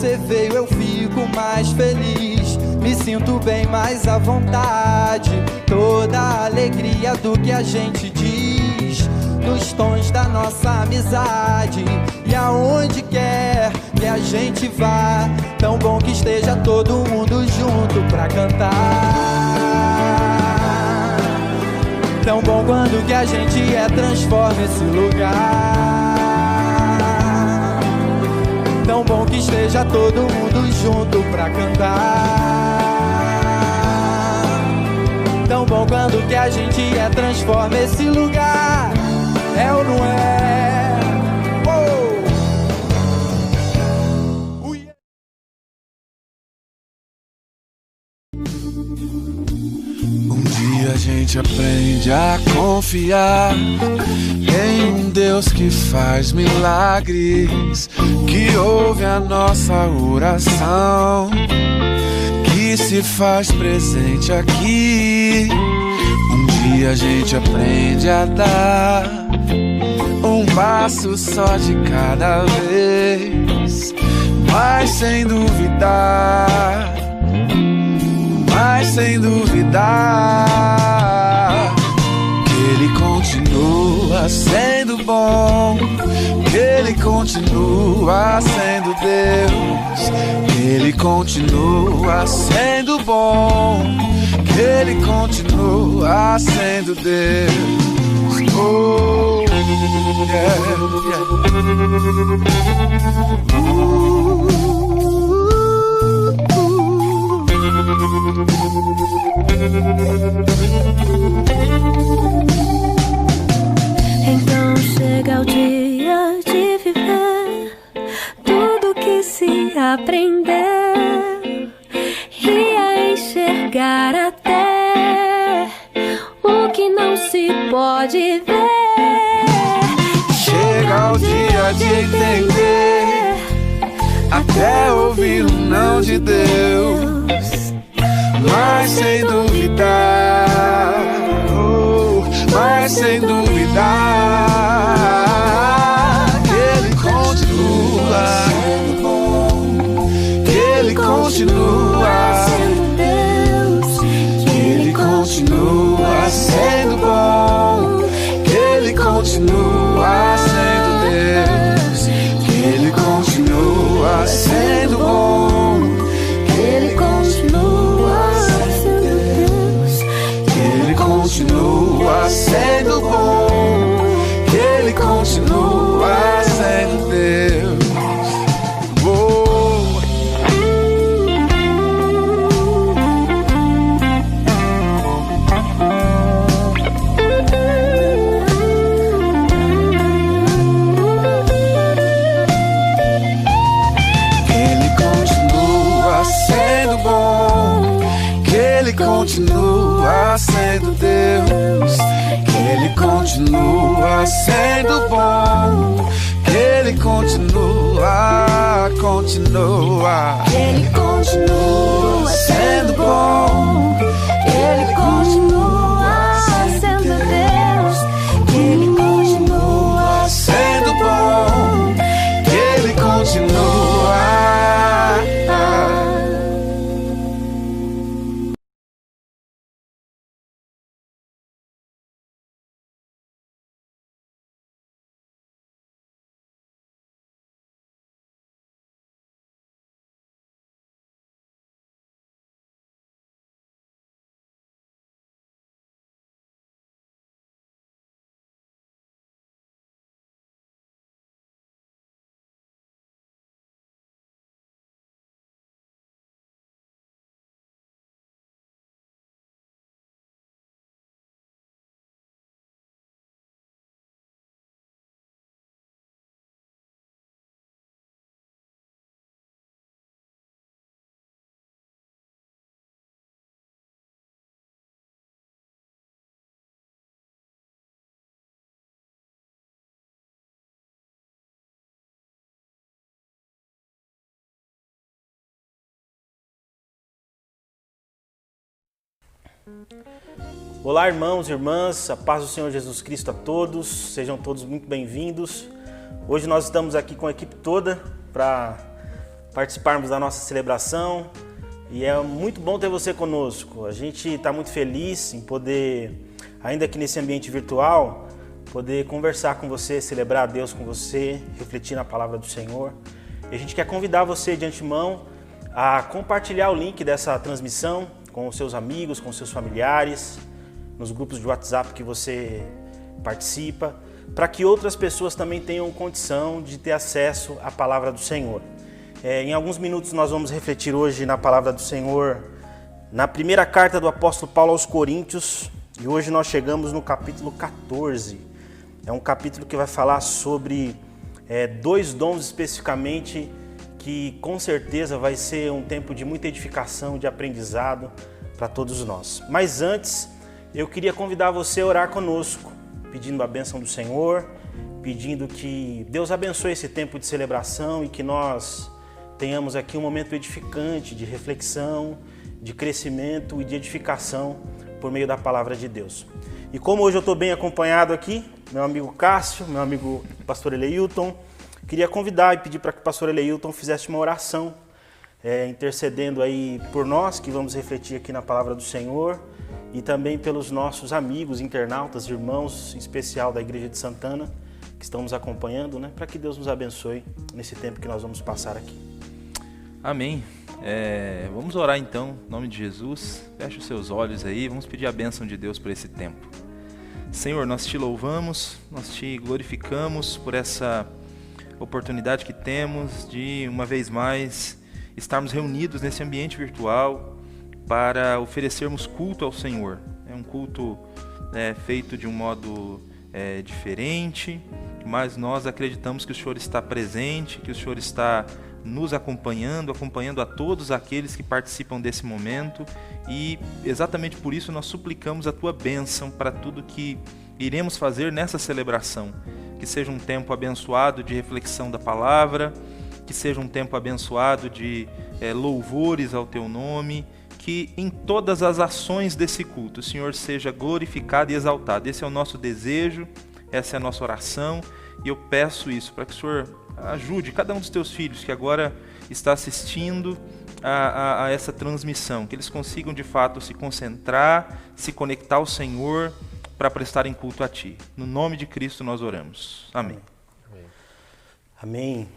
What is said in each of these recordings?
você veio eu fico mais feliz. Me sinto bem mais à vontade. Toda a alegria do que a gente diz nos tons da nossa amizade. E aonde quer que a gente vá, tão bom que esteja todo mundo junto pra cantar. Tão bom quando que a gente transforma esse lugar. Tão bom que esteja todo mundo junto pra cantar. Tão bom quando que a gente transforma esse lugar. É ou não é? Um dia a gente aprende a confiar em um Deus que faz milagres, que ouve a nossa oração, que se faz presente aqui. Um dia a gente aprende a dar um passo só de cada vez, mas sem duvidar, mas sem duvidar que Ele continua sendo bom, que Ele continua sendo Deus, que Ele continua sendo bom, que Ele continua sendo Deus. Oh, yeah, yeah. Então chega o dia de viver tudo que se aprender e a enxergar até o que não se pode ver. Chega o dia de entender, até ouvir o não de Deus, mas sem duvidar, oh, mas sem duvidar que Ele continua sendo bom, que Ele continua sendo Deus, que Ele continua sendo bom, que Ele continua sendo Deus, que Ele continua sendo bom, que Ele continua sendo Deus, que Ele continua sendo bom, que Ele continua sendo Deus. Continua sendo Deus, que Ele continua sendo bom, que Ele continua, que Ele continua sendo bom, que Ele continua sendo Deus, que Ele continua sendo bom, que Ele continua. Olá, irmãos e irmãs, a paz do Senhor Jesus Cristo a todos, sejam todos muito bem-vindos. Hoje nós estamos aqui com a equipe toda para participarmos da nossa celebração e é muito bom ter você conosco. A gente está muito feliz em poder, ainda que nesse ambiente virtual, poder conversar com você, celebrar a Deus com você, refletir na palavra do Senhor. E a gente quer convidar você de antemão a compartilhar o link dessa transmissão com os seus amigos, com os seus familiares, nos grupos de WhatsApp que você participa, para que outras pessoas também tenham condição de ter acesso à palavra do Senhor. Em alguns minutos nós vamos refletir hoje na palavra do Senhor, na primeira carta do apóstolo Paulo aos Coríntios, e hoje nós chegamos no capítulo 14. É um capítulo que vai falar sobre dois dons especificamente, que com certeza vai ser um tempo de muita edificação, de aprendizado para todos nós. Mas antes, eu queria convidar você a orar conosco, pedindo a bênção do Senhor, pedindo que Deus abençoe esse tempo de celebração e que nós tenhamos aqui um momento edificante de reflexão, de crescimento e de edificação por meio da palavra de Deus. E como hoje eu estou bem acompanhado aqui, meu amigo Cássio, meu amigo pastor Eleilton, queria convidar e pedir para que o pastor Eleilton fizesse uma oração, intercedendo aí por nós, que vamos refletir aqui na palavra do Senhor, e também pelos nossos amigos, internautas, irmãos, em especial da Igreja de Santana, que estão nos acompanhando, né? Para que Deus nos abençoe nesse tempo que nós vamos passar aqui. Amém. Vamos orar então, em nome de Jesus. Feche os seus olhos aí, vamos pedir a bênção de Deus por esse tempo. Senhor, nós te louvamos, nós te glorificamos por essa oportunidade que temos de, uma vez mais, estarmos reunidos nesse ambiente virtual para oferecermos culto ao Senhor. É um culto feito de um modo diferente, mas nós acreditamos que o Senhor está presente, que o Senhor está nos acompanhando a todos aqueles que participam desse momento, e exatamente por isso nós suplicamos a Tua bênção para tudo que iremos fazer nessa celebração. Que seja um tempo abençoado de reflexão da palavra, que seja um tempo abençoado de louvores ao Teu nome, que em todas as ações desse culto o Senhor seja glorificado e exaltado. Esse é o nosso desejo, essa é a nossa oração, e eu peço isso para que o Senhor ajude cada um dos Teus filhos que agora está assistindo a essa transmissão, que eles consigam de fato se concentrar, se conectar ao Senhor para prestarem culto a Ti. No nome de Cristo nós oramos. Amém. Amém.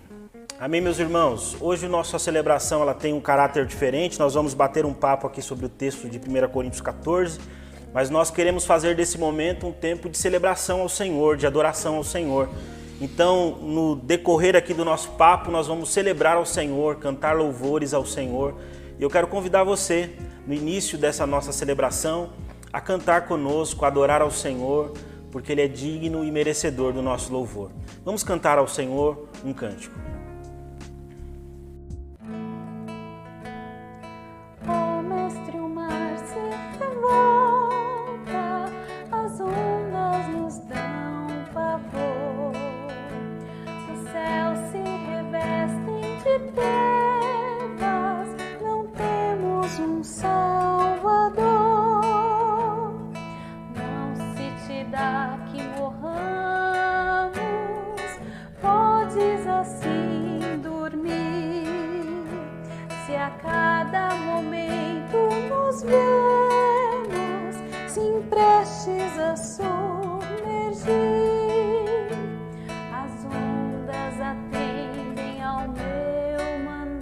Amém, meus irmãos. Hoje nossa celebração ela tem um caráter diferente. Nós vamos bater um papo aqui sobre o texto de 1 Coríntios 14, mas nós queremos fazer desse momento um tempo de celebração ao Senhor, de adoração ao Senhor. Então, no decorrer aqui do nosso papo, nós vamos celebrar ao Senhor, cantar louvores ao Senhor. E eu quero convidar você, no início dessa nossa celebração, a cantar conosco, a adorar ao Senhor, porque Ele é digno e merecedor do nosso louvor. Vamos cantar ao Senhor um cântico. Ó Mestre, o mar se revolta, as ondas nos dão pavor, os céus se revestem de trevas, não temos um Salvador. Não se te dá que morramos, podes assim dormir. Se a cada momento nos vemos, sim prestes a submergir, as ondas atendem ao meu mandar.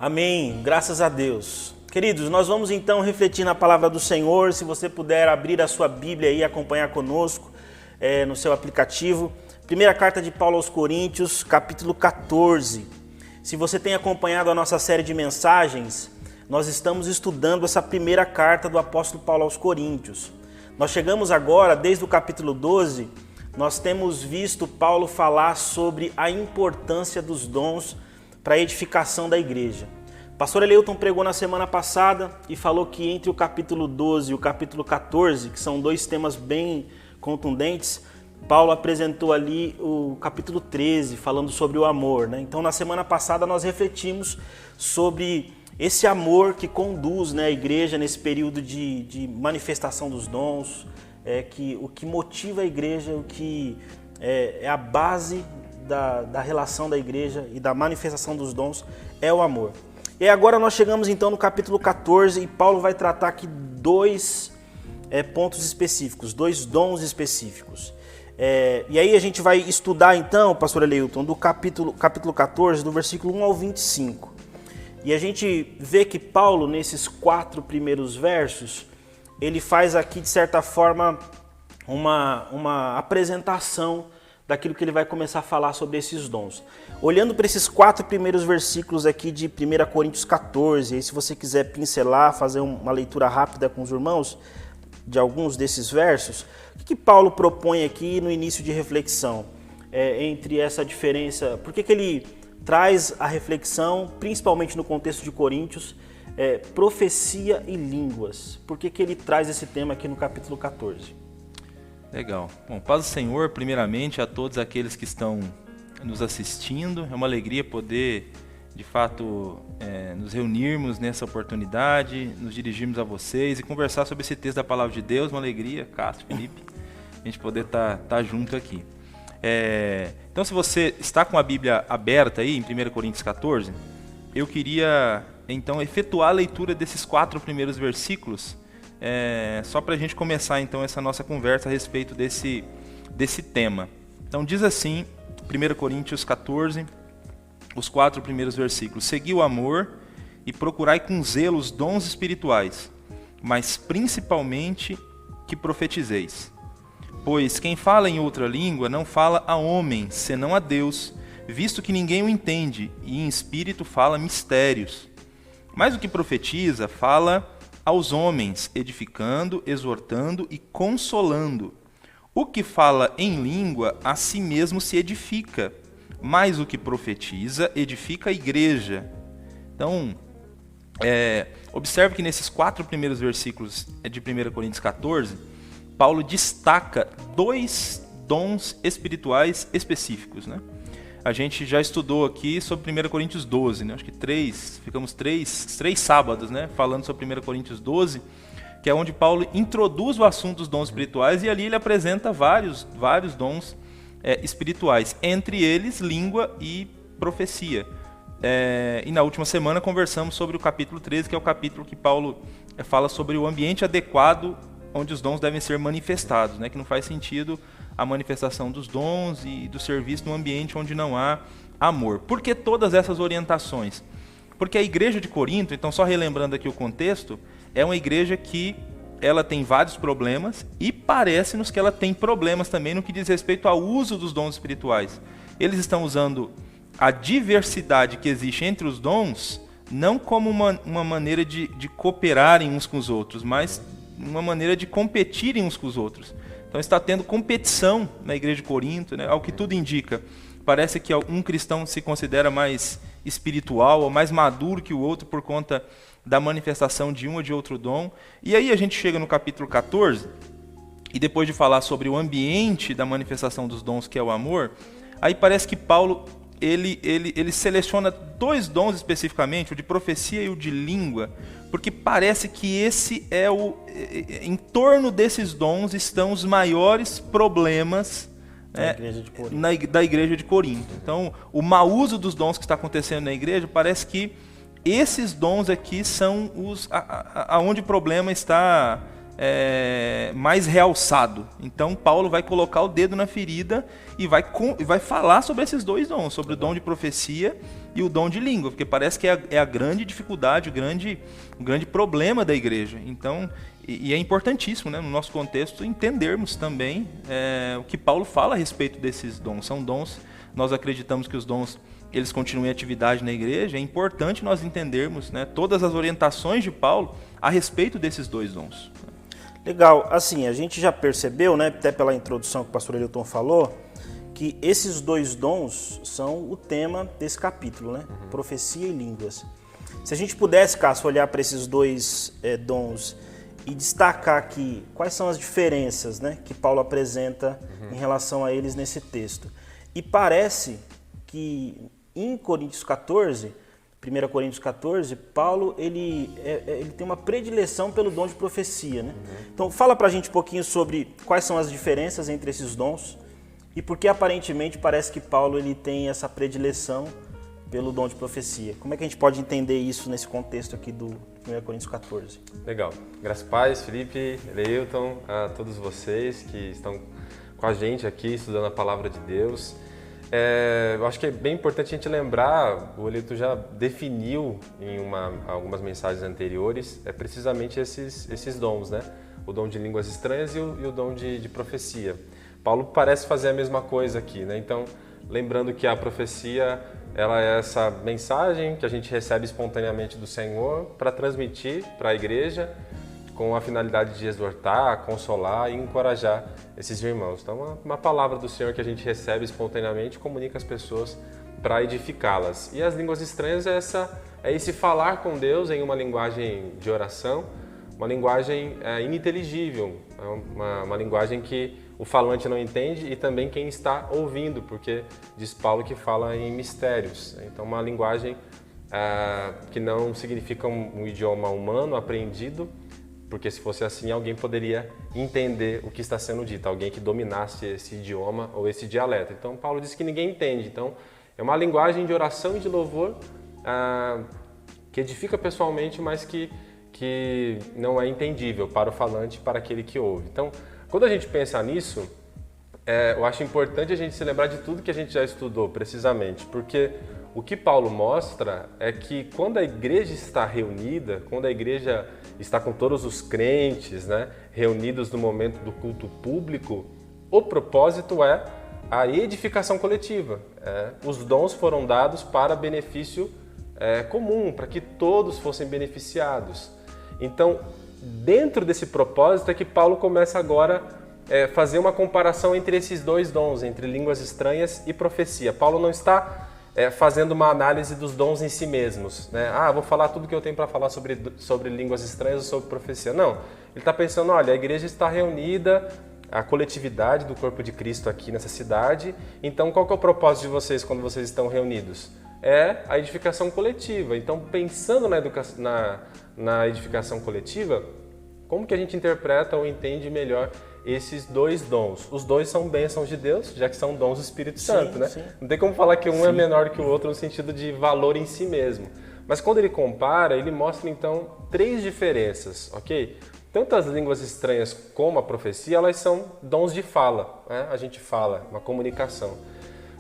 Amém, graças a Deus. Queridos, nós vamos então refletir na palavra do Senhor. Se você puder abrir a sua Bíblia e acompanhar conosco no seu aplicativo. Primeira carta de Paulo aos Coríntios, capítulo 14. Se você tem acompanhado a nossa série de mensagens, nós estamos estudando essa primeira carta do apóstolo Paulo aos Coríntios. Nós chegamos agora, desde o capítulo 12, nós temos visto Paulo falar sobre a importância dos dons para a edificação da igreja. O pastor Eleilton pregou na semana passada e falou que entre o capítulo 12 e o capítulo 14, que são dois temas bem contundentes, Paulo apresentou ali o capítulo 13, falando sobre o amor, né? Então, na semana passada, nós refletimos sobre esse amor que conduz, né, a igreja nesse período de manifestação dos dons, o que motiva a igreja, o que é a base da relação da igreja e da manifestação dos dons é o amor. E agora nós chegamos então no capítulo 14 e Paulo vai tratar aqui dois pontos específicos, dois dons específicos. E aí a gente vai estudar então, pastor Eleilton, do capítulo 14, do versículo 1 ao 25. E a gente vê que Paulo, nesses 4 primeiros versos, ele faz aqui, de certa forma, uma apresentação daquilo que ele vai começar a falar sobre esses dons. Olhando para esses 4 primeiros versículos aqui de 1 Coríntios 14, e se você quiser pincelar, fazer uma leitura rápida com os irmãos, de alguns desses versos, o que Paulo propõe aqui no início de reflexão entre essa diferença? Por que ele traz a reflexão, principalmente no contexto de Coríntios, profecia e línguas? Por que ele traz esse tema aqui no capítulo 14? Legal. Bom, paz do Senhor, primeiramente, a todos aqueles que estão nos assistindo. É uma alegria poder, de fato, nos reunirmos nessa oportunidade, nos dirigirmos a vocês e conversar sobre esse texto da Palavra de Deus. Uma alegria, Cássio, Felipe, a gente poder estar junto aqui. Então, se você está com a Bíblia aberta aí, em 1 Coríntios 14, eu queria, então, efetuar a leitura desses 4 primeiros versículos, só para a gente começar, então, essa nossa conversa a respeito desse tema. Então, diz assim, 1 Coríntios 14, os 4 primeiros versículos: segui o amor e procurai com zelo os dons espirituais, mas principalmente que profetizeis. Pois quem fala em outra língua não fala a homens, senão a Deus, visto que ninguém o entende, e em espírito fala mistérios. Mas o que profetiza fala aos homens, edificando, exortando e consolando. O que fala em língua a si mesmo se edifica, mas o que profetiza edifica a igreja. Então, observe que nesses 4 primeiros versículos de 1 Coríntios 14, Paulo destaca 2 dons espirituais específicos, né? A gente já estudou aqui sobre 1 Coríntios 12, né? Acho que ficamos três sábados, né, falando sobre 1 Coríntios 12, que é onde Paulo introduz o assunto dos dons espirituais e ali ele apresenta vários dons espirituais, entre eles língua e profecia. E na última semana conversamos sobre o capítulo 13, que é o capítulo que Paulo fala sobre o ambiente adequado onde os dons devem ser manifestados, né? Que não faz sentido a manifestação dos dons e do serviço num ambiente onde não há amor. Por que todas essas orientações? Porque a igreja de Corinto, então só relembrando aqui o contexto, é uma igreja que ela tem vários problemas e parece-nos que ela tem problemas também no que diz respeito ao uso dos dons espirituais. Eles estão usando a diversidade que existe entre os dons não como uma maneira de cooperarem uns com os outros, mas uma maneira de competirem uns com os outros. Então está tendo competição na igreja de Corinto, né? Ao que tudo indica. Parece que um cristão se considera mais espiritual ou mais maduro que o outro por conta da manifestação de um ou de outro dom. E aí a gente chega no capítulo 14, e depois de falar sobre o ambiente da manifestação dos dons, que é o amor, aí parece que Paulo ele seleciona 2 dons especificamente, o de profecia e o de língua, porque parece que esse em torno desses dons estão os maiores problemas da igreja de Corinto. Então, o mau uso dos dons que está acontecendo na igreja, parece que esses dons aqui são aonde o problema está mais realçado. Então Paulo vai colocar o dedo na ferida e vai falar sobre esses dois dons, sobre o dom de profecia e o dom de língua, porque parece que é a grande dificuldade, o grande problema da igreja. Então, e é importantíssimo, né, no nosso contexto, entendermos também o que Paulo fala a respeito desses dons. São dons, nós acreditamos que os dons eles continuem em atividade na igreja. É importante nós entendermos, né, todas as orientações de Paulo a respeito desses dois dons. Legal, assim, a gente já percebeu, né, até pela introdução que o pastor Elton falou, que esses dois dons são o tema desse capítulo, né? Profecia e línguas. Se a gente pudesse, Cássio, olhar para esses dois dons e destacar aqui quais são as diferenças, né, que Paulo apresenta em relação a eles nesse texto. E parece que em Coríntios 14, 1 Coríntios 14, Paulo ele tem uma predileção pelo dom de profecia, né? Então fala pra gente um pouquinho sobre quais são as diferenças entre esses dons e por que aparentemente parece que Paulo ele tem essa predileção pelo dom de profecia. Como é que a gente pode entender isso nesse contexto aqui do 1 Coríntios 14? Legal. Graças a paz, Felipe, Leilton, a todos vocês que estão com a gente aqui estudando a palavra de Deus. Eu acho que é bem importante a gente lembrar, o Elito já definiu em algumas mensagens anteriores, precisamente esses dons, né? O dom de línguas estranhas e o dom de profecia. Paulo parece fazer a mesma coisa aqui, né? Então, lembrando que a profecia, ela é essa mensagem que a gente recebe espontaneamente do Senhor para transmitir para a igreja, com a finalidade de exortar, consolar e encorajar esses irmãos. Então, uma palavra do Senhor que a gente recebe espontaneamente comunica as pessoas para edificá-las. E as línguas estranhas é esse falar com Deus em uma linguagem de oração, uma linguagem ininteligível, uma linguagem que o falante não entende e também quem está ouvindo, porque diz Paulo que fala em mistérios. Então, uma linguagem que não significa um idioma humano aprendido, porque se fosse assim, alguém poderia entender o que está sendo dito, alguém que dominasse esse idioma ou esse dialeto. Então, Paulo diz que ninguém entende. Então, é uma linguagem de oração e de louvor que edifica pessoalmente, mas que não é entendível para o falante, para aquele que ouve. Então, quando a gente pensa nisso, eu acho importante a gente se lembrar de tudo que a gente já estudou precisamente, porque o que Paulo mostra é que quando a igreja está reunida, quando a igreja está com todos os crentes, né, reunidos no momento do culto público, o propósito é a edificação coletiva. Os dons foram dados para benefício comum, para que todos fossem beneficiados. Então, dentro desse propósito é que Paulo começa agora a fazer uma comparação entre esses dois dons, entre línguas estranhas e profecia. Paulo não está fazendo uma análise dos dons em si mesmos, né? Vou falar tudo que eu tenho para falar sobre línguas estranhas ou sobre profecia. Não, ele está pensando, olha, a igreja está reunida, a coletividade do corpo de Cristo aqui nessa cidade, então qual que é o propósito de vocês quando vocês estão reunidos? É a edificação coletiva. Então, pensando na edificação coletiva, como que a gente interpreta ou entende melhor esses dois dons? Os dois são bênçãos de Deus, já que são dons do Espírito Santo, né? Sim. Não tem como falar que um é menor que o outro no sentido de valor em si mesmo. Mas quando ele compara, ele mostra então 3 diferenças, ok? Tanto as línguas estranhas como a profecia, elas são dons de fala, né? A gente fala, uma comunicação.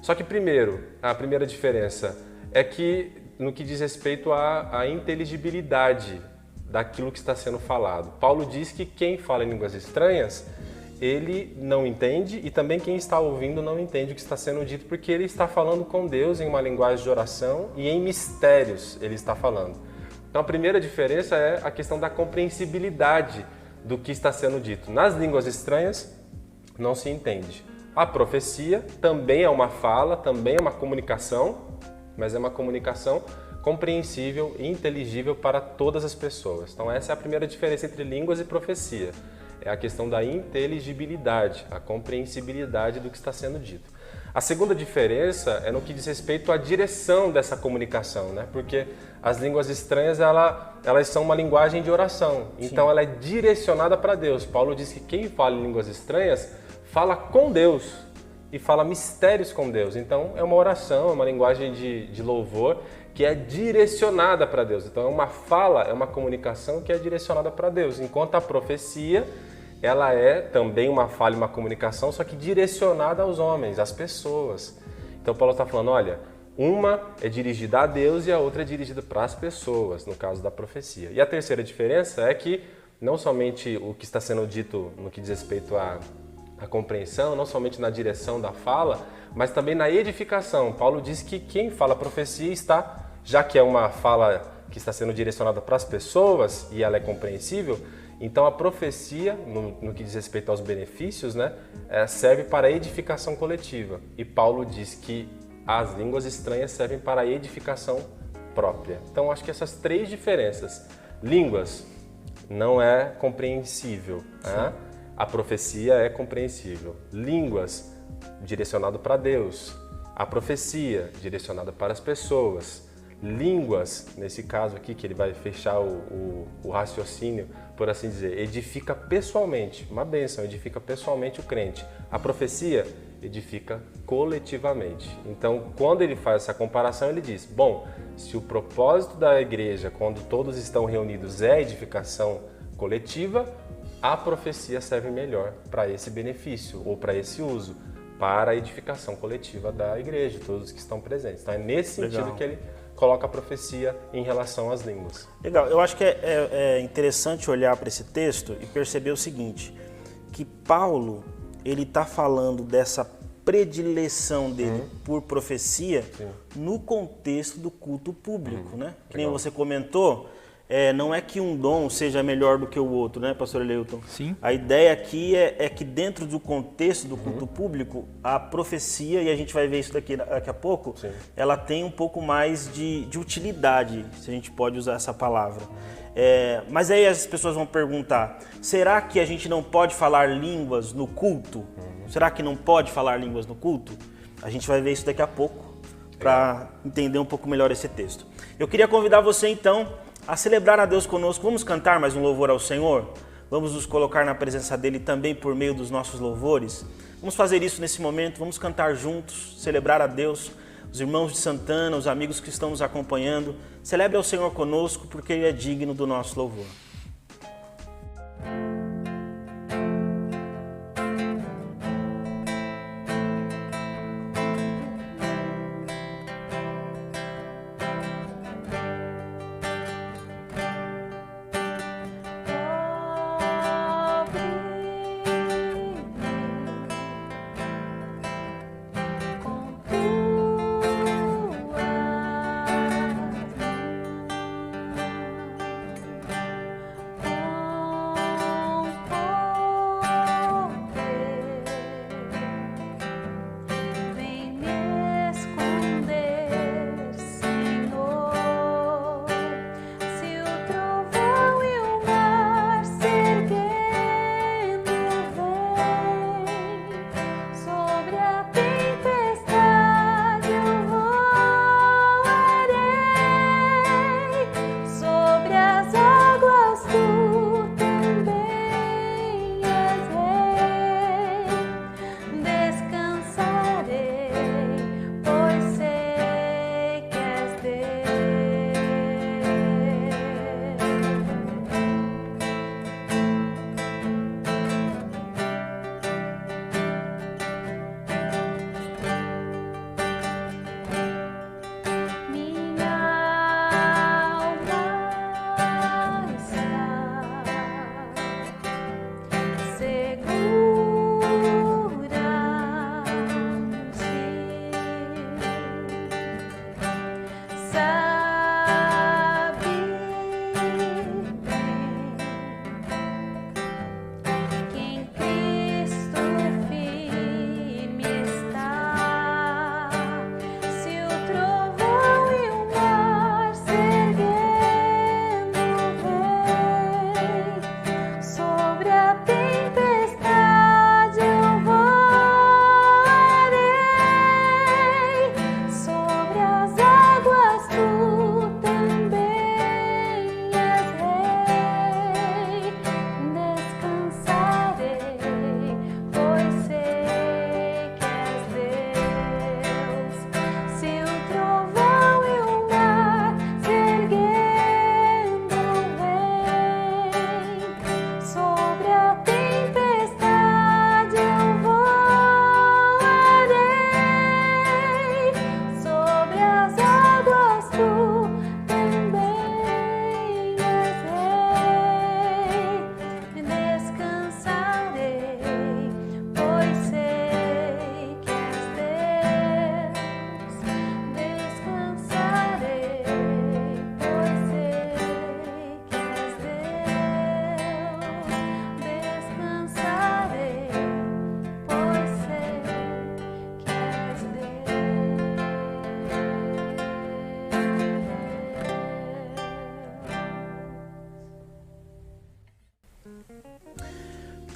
Só que primeiro, a primeira diferença é que no que diz respeito à inteligibilidade daquilo que está sendo falado. Paulo diz que quem fala em línguas estranhas, ele não entende e também quem está ouvindo não entende o que está sendo dito, porque ele está falando com Deus em uma linguagem de oração e em mistérios ele está falando. Então a primeira diferença é a questão da compreensibilidade do que está sendo dito. Nas línguas estranhas não se entende. A profecia também é uma fala, também é uma comunicação, mas é uma comunicação compreensível e inteligível para todas as pessoas. Então essa é a primeira diferença entre línguas e profecia. É a questão da inteligibilidade, a compreensibilidade do que está sendo dito. A segunda diferença é no que diz respeito à direção dessa comunicação, né? Porque as línguas estranhas, elas são uma linguagem de oração, então ela é direcionada para Deus. Paulo diz que quem fala em línguas estranhas fala com Deus e fala mistérios com Deus. Então é uma oração, é uma linguagem de louvor que é direcionada para Deus. Então é uma fala, é uma comunicação que é direcionada para Deus. Enquanto a profecia, ela é também uma fala e uma comunicação, só que direcionada aos homens, às pessoas. Então Paulo está falando, olha, uma é dirigida a Deus e a outra é dirigida para as pessoas, no caso da profecia. E a terceira diferença é que não somente o que está sendo dito no que diz respeito à compreensão, não somente na direção da fala, mas também na edificação. Paulo diz que quem fala profecia está, já que é uma fala que está sendo direcionada para as pessoas e ela é compreensível, então a profecia, no que diz respeito aos benefícios, né, serve para a edificação coletiva. E Paulo diz que as línguas estranhas servem para a edificação própria. Então acho que essas três diferenças. Línguas não é compreensível, né? A profecia é compreensível. Línguas, direcionado para Deus. A profecia, direcionada para as pessoas. Línguas, nesse caso aqui, que ele vai fechar o raciocínio, por assim dizer, edifica pessoalmente, uma bênção, edifica pessoalmente o crente. A profecia edifica coletivamente. Então, quando ele faz essa comparação, ele diz, bom, se o propósito da igreja, quando todos estão reunidos, é a edificação coletiva, a profecia serve melhor para esse benefício ou para esse uso, para a edificação coletiva da igreja, todos que estão presentes. Então, é nesse sentido que ele coloca a profecia em relação às línguas. Legal, eu acho que é interessante olhar para esse texto e perceber o seguinte, que Paulo, ele está falando dessa predileção dele por profecia no contexto do culto público, né? Que nem você comentou, não é que um dom seja melhor do que o outro, né, pastor Eleilton? Sim. A ideia aqui é que dentro do contexto do culto público, a profecia, e a gente vai ver isso daqui a pouco, ela tem um pouco mais de utilidade, se a gente pode usar essa palavra. Mas aí as pessoas vão perguntar, será que a gente não pode falar línguas no culto? Será que não pode falar línguas no culto? A gente vai ver isso daqui a pouco, para entender um pouco melhor esse texto. Eu queria convidar você então a celebrar a Deus conosco. Vamos cantar mais um louvor ao Senhor? Vamos nos colocar na presença dEle também por meio dos nossos louvores? Vamos fazer isso nesse momento, vamos cantar juntos, celebrar a Deus. Os irmãos de Santana, os amigos que estão nos acompanhando, celebre ao Senhor conosco, porque Ele é digno do nosso louvor.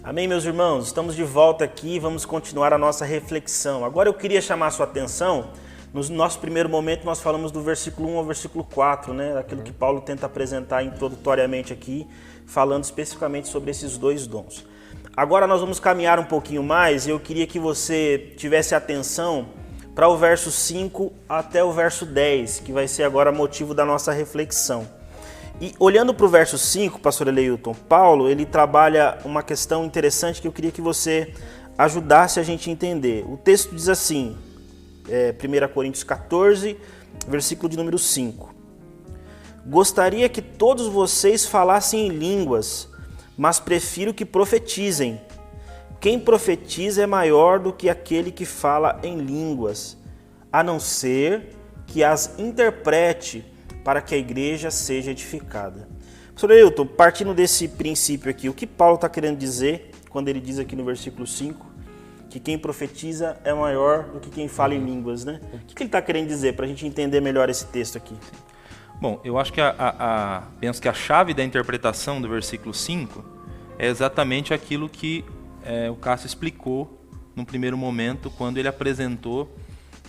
Amém, meus irmãos? Estamos de volta aqui, vamos continuar a nossa reflexão. Agora eu queria chamar a sua atenção, no nosso primeiro momento nós falamos do versículo 1 ao versículo 4, né? Aquilo que Paulo tenta apresentar introdutoriamente aqui, falando especificamente sobre esses dois dons. Agora nós vamos caminhar um pouquinho mais e eu queria que você tivesse atenção para o verso 5 até o verso 10, que vai ser agora motivo da nossa reflexão. E olhando para o verso 5, pastor Eleilton, Paulo, ele trabalha uma questão interessante que eu queria que você ajudasse a gente a entender. O texto diz assim, 1 Coríntios 14, versículo de número 5. Gostaria que todos vocês falassem em línguas, mas prefiro que profetizem. Quem profetiza é maior do que aquele que fala em línguas, a não ser que as interprete para que a igreja seja edificada. Pastor Ailton, partindo desse princípio aqui, o que Paulo está querendo dizer quando ele diz aqui no versículo 5 que quem profetiza é maior do que quem fala em línguas, né? O que ele está querendo dizer para a gente entender melhor esse texto aqui? Bom, eu acho que penso que a chave da interpretação do versículo 5 é exatamente aquilo que o Cássio explicou no primeiro momento, quando ele apresentou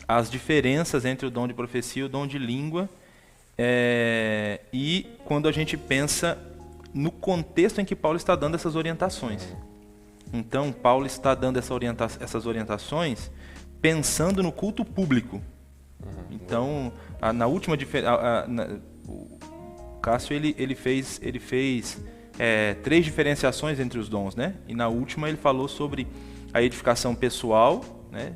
as diferenças entre o dom de profecia e o dom de língua, e quando a gente pensa no contexto em que Paulo está dando essas orientações. Então, Paulo está dando essas orientações pensando no culto público. Então, na última o Cássio ele fez 3 diferenciações entre os dons, né? E na última ele falou sobre a edificação pessoal, né,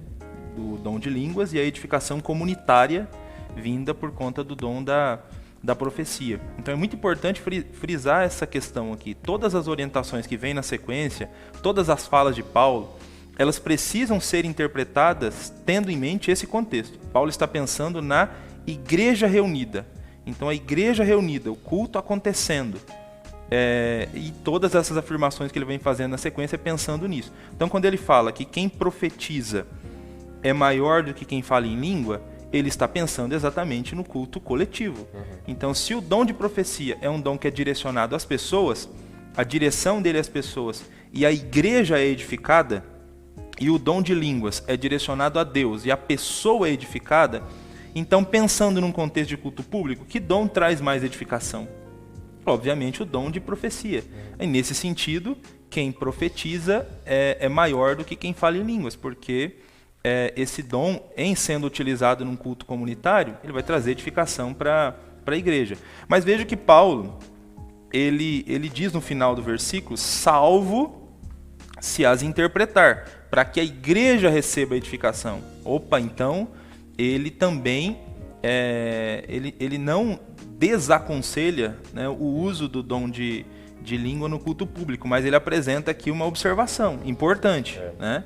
do dom de línguas, e a edificação comunitária vinda por conta do dom da profecia. Então é muito importante frisar essa questão aqui. Todas as orientações que vêm na sequência, todas as falas de Paulo, elas precisam ser interpretadas tendo em mente esse contexto. Paulo está pensando na igreja reunida. Então a igreja reunida, o culto acontecendo, e todas essas afirmações que ele vem fazendo na sequência pensando nisso. Então quando ele fala que quem profetiza é maior do que quem fala em língua, ele está pensando exatamente no culto coletivo. Então, se o dom de profecia é um dom que é direcionado às pessoas, a direção dele às pessoas, e a igreja é edificada, e o dom de línguas é direcionado a Deus, e a pessoa é edificada, então, pensando num contexto de culto público, que dom traz mais edificação? Obviamente, o dom de profecia. E nesse sentido, quem profetiza é maior do que quem fala em línguas, porque esse dom, em sendo utilizado num culto comunitário, ele vai trazer edificação para a igreja. Mas veja que Paulo, ele diz no final do versículo, salvo se as interpretar, para que a igreja receba a edificação. Opa, então, ele também, ele não desaconselha, né, o uso do dom de língua no culto público, mas ele apresenta aqui uma observação importante, né?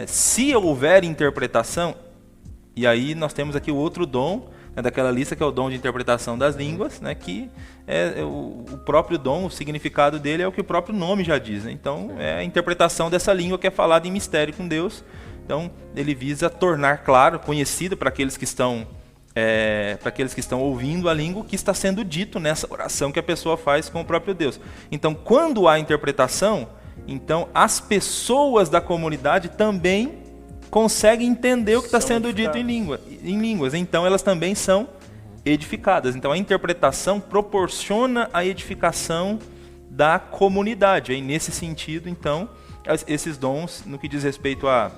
Se houver interpretação, e aí nós temos aqui o outro dom, né, daquela lista, que é o dom de interpretação das línguas, né, que o próprio dom, o significado dele é o que o próprio nome já diz, né? Então é a interpretação dessa língua que é falada em mistério com Deus. Então ele visa tornar claro, conhecido para aqueles que estão ouvindo a língua, o que está sendo dito nessa oração que a pessoa faz com o próprio Deus. Então quando há interpretação, então as pessoas da comunidade também conseguem entender o que está sendo dito em línguas. Então elas também são edificadas. Então a interpretação proporciona a edificação da comunidade. Aí nesse sentido, então, esses dons, no que diz respeito à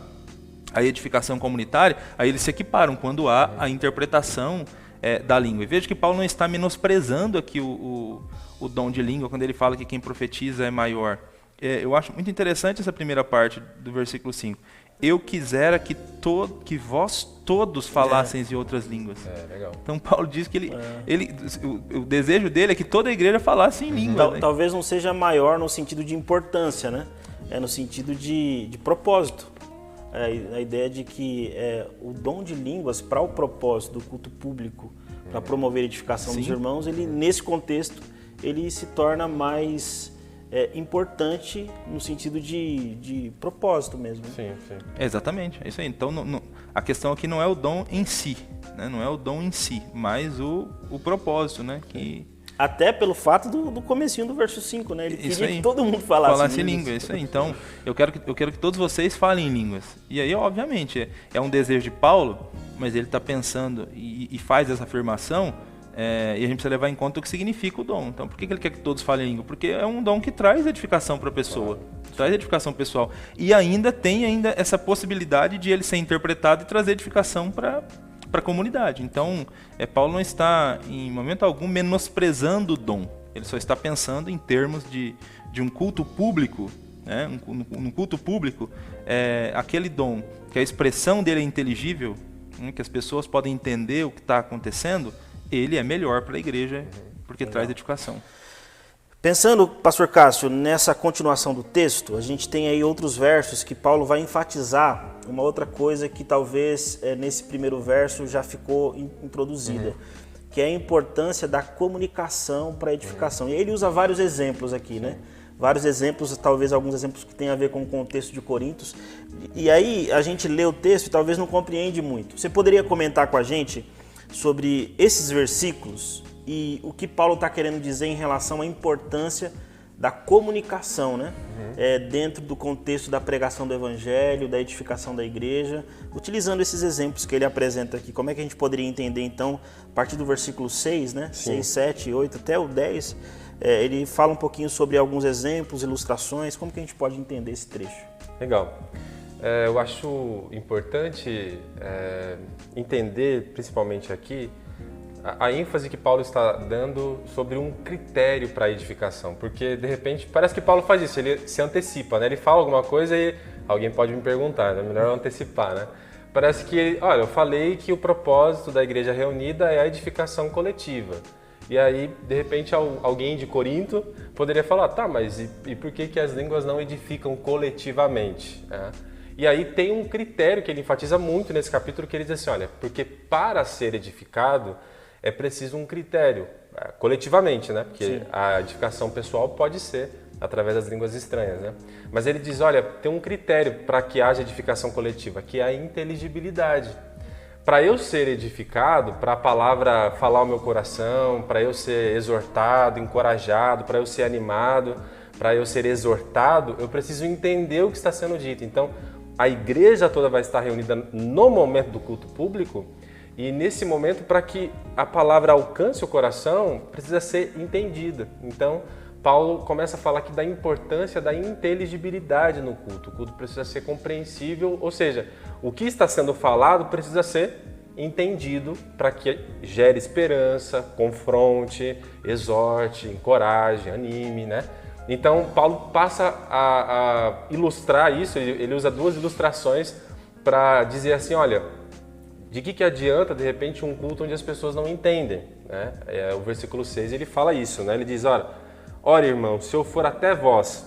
edificação comunitária, aí eles se equiparam quando há a interpretação da língua. E veja que Paulo não está menosprezando aqui o dom de língua quando ele fala que quem profetiza é maior. Eu acho muito interessante essa primeira parte do versículo 5. Eu quisera que vós todos falassem em outras línguas. Legal. Então Paulo diz que o desejo dele é que toda a igreja falasse em língua. Né? Talvez não seja maior no sentido de importância, né? É no sentido de propósito. A ideia de que o dom de línguas para o propósito do culto público, para promover a edificação dos irmãos, ele nesse contexto ele se torna mais importante no sentido de propósito mesmo. Sim. Exatamente, é isso aí. Então a questão aqui não é o dom em si, né? Não é o dom em si, mas o propósito, né? Até pelo fato do comecinho do verso 5, né? Ele Isso queria aí. que todo mundo falasse em língua, isso aí. Então, eu quero que todos vocês falem em línguas. E aí, obviamente, é um desejo de Paulo, mas ele está pensando e faz essa afirmação, e a gente precisa levar em conta o que significa o dom. Então, por que ele quer que todos falem em língua? Porque é um dom que traz edificação para a pessoa, traz edificação pessoal. E ainda tem essa possibilidade de ele ser interpretado e trazer edificação para a comunidade. Então, Paulo não está, em momento algum, menosprezando o dom. Ele só está pensando em termos de um culto público, né? Um culto público, aquele dom, que a expressão dele é inteligível, que as pessoas podem entender o que está acontecendo, ele é melhor para a igreja, porque traz edificação. Pensando, pastor Cássio, nessa continuação do texto, a gente tem aí outros versos que Paulo vai enfatizar uma outra coisa que talvez nesse primeiro verso já ficou introduzida, que é a importância da comunicação para a edificação. E ele usa vários exemplos aqui, né? Vários exemplos, talvez alguns exemplos que têm a ver com o contexto de Coríntios. E aí a gente lê o texto e talvez não compreende muito. Você poderia comentar com a gente sobre esses versículos e o que Paulo está querendo dizer em relação à importância da comunicação, né? Dentro do contexto da pregação do Evangelho, da edificação da igreja, utilizando esses exemplos que ele apresenta aqui. Como é que a gente poderia entender, então, a partir do versículo 6, né? 6, 7, 8 até o 10, ele fala um pouquinho sobre alguns exemplos, ilustrações, como que a gente pode entender esse trecho? Legal. Eu acho importante entender, principalmente aqui, a ênfase que Paulo está dando sobre um critério para a edificação, porque de repente parece que Paulo faz isso, ele se antecipa, né? Ele fala alguma coisa e alguém pode me perguntar, é melhor antecipar, né? Parece que, olha, eu falei que o propósito da igreja reunida é a edificação coletiva. E aí, de repente, alguém de Corinto poderia falar, tá, mas e por que as línguas não edificam coletivamente? E aí tem um critério que ele enfatiza muito nesse capítulo, que ele diz assim, olha, porque para ser edificado é preciso um critério, coletivamente, né? Porque sim, a edificação pessoal pode ser através das línguas estranhas, né? Mas ele diz, olha, tem um critério para que haja edificação coletiva, que é a inteligibilidade. Para eu ser edificado, para a palavra falar ao meu coração, para eu ser exortado, encorajado, para eu ser animado, para eu ser exortado, eu preciso entender o que está sendo dito. Então, a igreja toda vai estar reunida no momento do culto público, e nesse momento, para que a palavra alcance o coração, precisa ser entendida. Então, Paulo começa a falar aqui da importância da inteligibilidade no culto. O culto precisa ser compreensível, ou seja, o que está sendo falado precisa ser entendido para que gere esperança, confronte, exorte, encoraje, anime, né? Então, Paulo passa a ilustrar isso, ele usa duas ilustrações para dizer assim, olha, de que adianta, de repente, um culto onde as pessoas não entendem, né? O versículo 6, ele fala isso, né? Ele diz, ora, irmão, se eu for até vós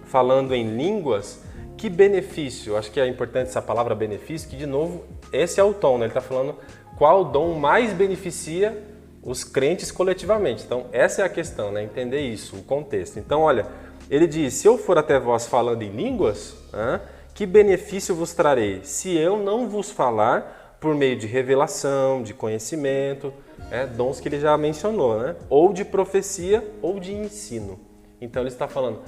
falando em línguas, que benefício? Acho que é importante essa palavra benefício, que, de novo, esse é o tom, né? Ele está falando qual dom mais beneficia os crentes coletivamente. Então, essa é a questão, né? Entender isso, o contexto. Então, olha, ele diz, se eu for até vós falando em línguas, que benefício vos trarei? Se eu não vos falar por meio de revelação, de conhecimento, dons que ele já mencionou, né? Ou de profecia ou de ensino. Então ele está falando,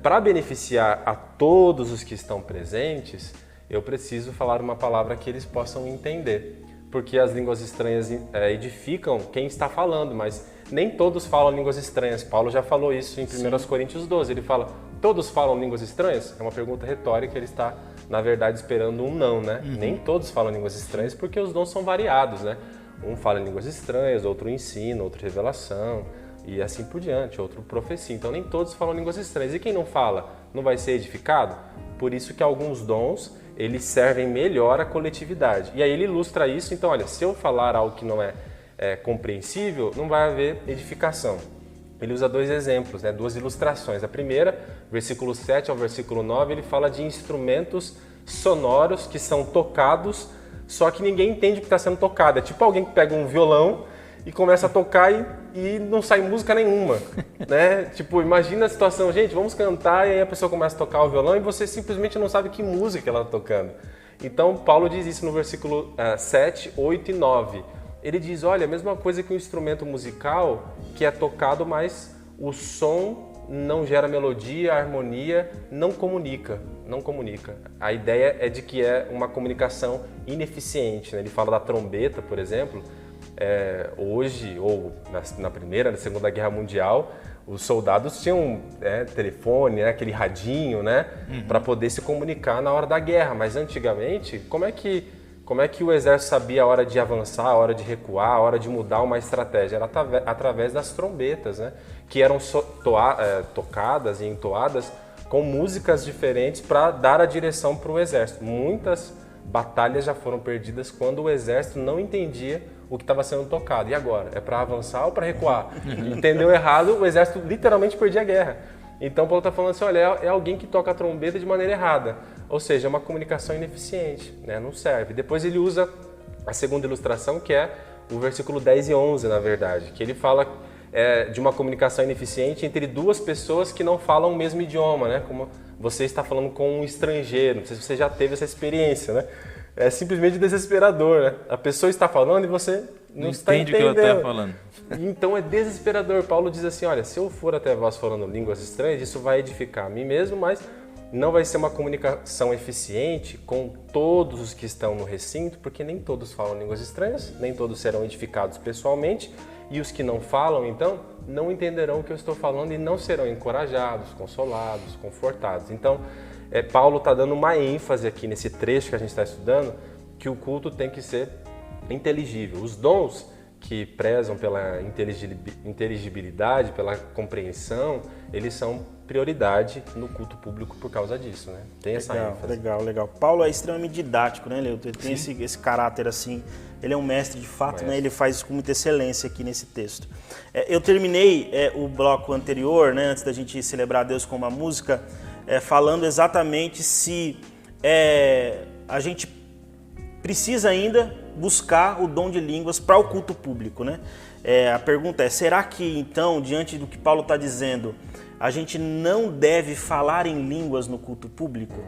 para beneficiar a todos os que estão presentes, eu preciso falar uma palavra que eles possam entender. Porque as línguas estranhas edificam quem está falando, mas nem todos falam línguas estranhas. Paulo já falou isso em 1 Coríntios 12. Ele fala, todos falam línguas estranhas? É uma pergunta retórica, ele está, na verdade, esperando um não, né? Nem todos falam línguas estranhas, porque os dons são variados, né? Um fala em línguas estranhas, outro ensino, outro revelação, e assim por diante, outro profecia. Então, nem todos falam línguas estranhas. E quem não fala, não vai ser edificado? Por isso que alguns dons, eles servem melhor à coletividade. E aí ele ilustra isso, então, olha, se eu falar algo que não é compreensível, não vai haver edificação. Ele usa dois exemplos, né? Duas ilustrações. A primeira, versículo 7 ao versículo 9, ele fala de instrumentos sonoros que são tocados, só que ninguém entende o que está sendo tocado. É tipo alguém que pega um violão e começa a tocar e não sai música nenhuma, né? Tipo, imagina a situação, gente, vamos cantar, e aí a pessoa começa a tocar o violão e você simplesmente não sabe que música ela está tocando. Então, Paulo diz isso no versículo 7, 8 e 9. ele diz, olha, a mesma coisa que um instrumento musical que é tocado, mas o som não gera melodia, a harmonia não comunica. A ideia é de que é uma comunicação ineficiente, né? Ele fala da trombeta, por exemplo. Hoje, ou na Primeira, na Segunda Guerra Mundial, os soldados tinham telefone, aquele radinho, né? Para poder se comunicar na hora da guerra. Mas antigamente, como é que o exército sabia a hora de avançar, a hora de recuar, a hora de mudar uma estratégia? Era através das trombetas, né? Que eram tocadas e entoadas com músicas diferentes para dar a direção para o exército. Muitas batalhas já foram perdidas quando o exército não entendia o que estava sendo tocado. E agora? É para avançar ou para recuar? Entendeu errado, o exército literalmente perdia a guerra. Então Paulo está falando assim, olha, é alguém que toca a trombeta de maneira errada. Ou seja, é uma comunicação ineficiente, né? Não serve. Depois ele usa a segunda ilustração, que é o versículo 10 e 11, na verdade, que ele fala de uma comunicação ineficiente entre duas pessoas que não falam o mesmo idioma, né? Como você está falando com um estrangeiro, não sei se você já teve essa experiência, né? É simplesmente desesperador, né? A pessoa está falando e você não está entende o que ela está falando. Então é desesperador. Paulo diz assim, olha, se eu for até vós falando línguas estranhas, isso vai edificar a mim mesmo, mas não vai ser uma comunicação eficiente com todos os que estão no recinto, porque nem todos falam línguas estranhas, nem todos serão edificados pessoalmente, e os que não falam, então, não entenderão o que eu estou falando e não serão encorajados, consolados, confortados. Então, Paulo está dando uma ênfase aqui nesse trecho que a gente está estudando, que o culto tem que ser inteligível. Os dons que prezam pela inteligibilidade, pela compreensão, eles são prioridade no culto público por causa disso, né? Tem essa ênfase. Legal. Paulo é extremamente didático, né, Leuto? Ele tem esse caráter assim, ele é um mestre de fato, né? Ele faz isso com muita excelência aqui nesse texto. Eu terminei o bloco anterior, né, antes da gente celebrar a Deus com uma música, falando exatamente se a gente precisa ainda buscar o dom de línguas para o culto público, né? A pergunta é, será que então, diante do que Paulo está dizendo, a gente não deve falar em línguas no culto público?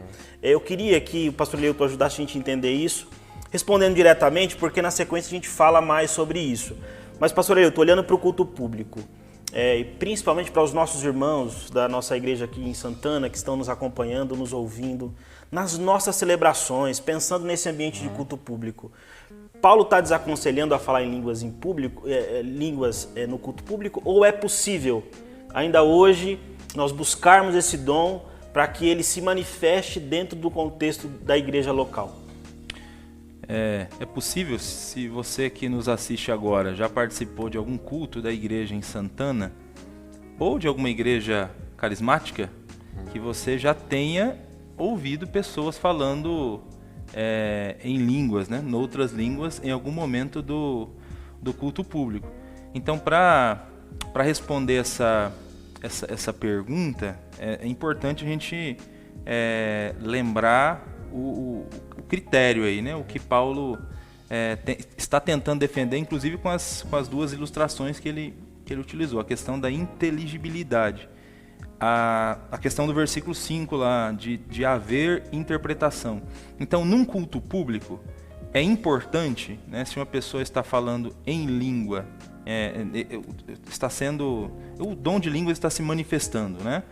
Eu queria que o pastor Leuto ajudasse a gente a entender isso, respondendo diretamente, porque na sequência a gente fala mais sobre isso. Mas, pastor Leuto, olhando para o culto público, e principalmente para os nossos irmãos da nossa igreja aqui em Santana, que estão nos acompanhando, nos ouvindo, nas nossas celebrações, pensando nesse ambiente de culto público, Paulo está desaconselhando a falar em línguas em público, no culto público, ou é possível, ainda hoje, nós buscarmos esse dom para que ele se manifeste dentro do contexto da igreja local? É possível, se você que nos assiste agora já participou de algum culto da igreja em Santana, ou de alguma igreja carismática, que você já tenha ouvido pessoas falando em línguas, né, noutras línguas, em algum momento do culto público. Então, para responder essa pergunta, é importante a gente lembrar o critério aí, né, o que Paulo está tentando defender, inclusive com as duas ilustrações que ele utilizou, a questão da inteligibilidade. A questão do versículo 5 lá, de haver interpretação. Então, num culto público, é importante, né, se uma pessoa está falando em língua, o dom de língua está se manifestando, né?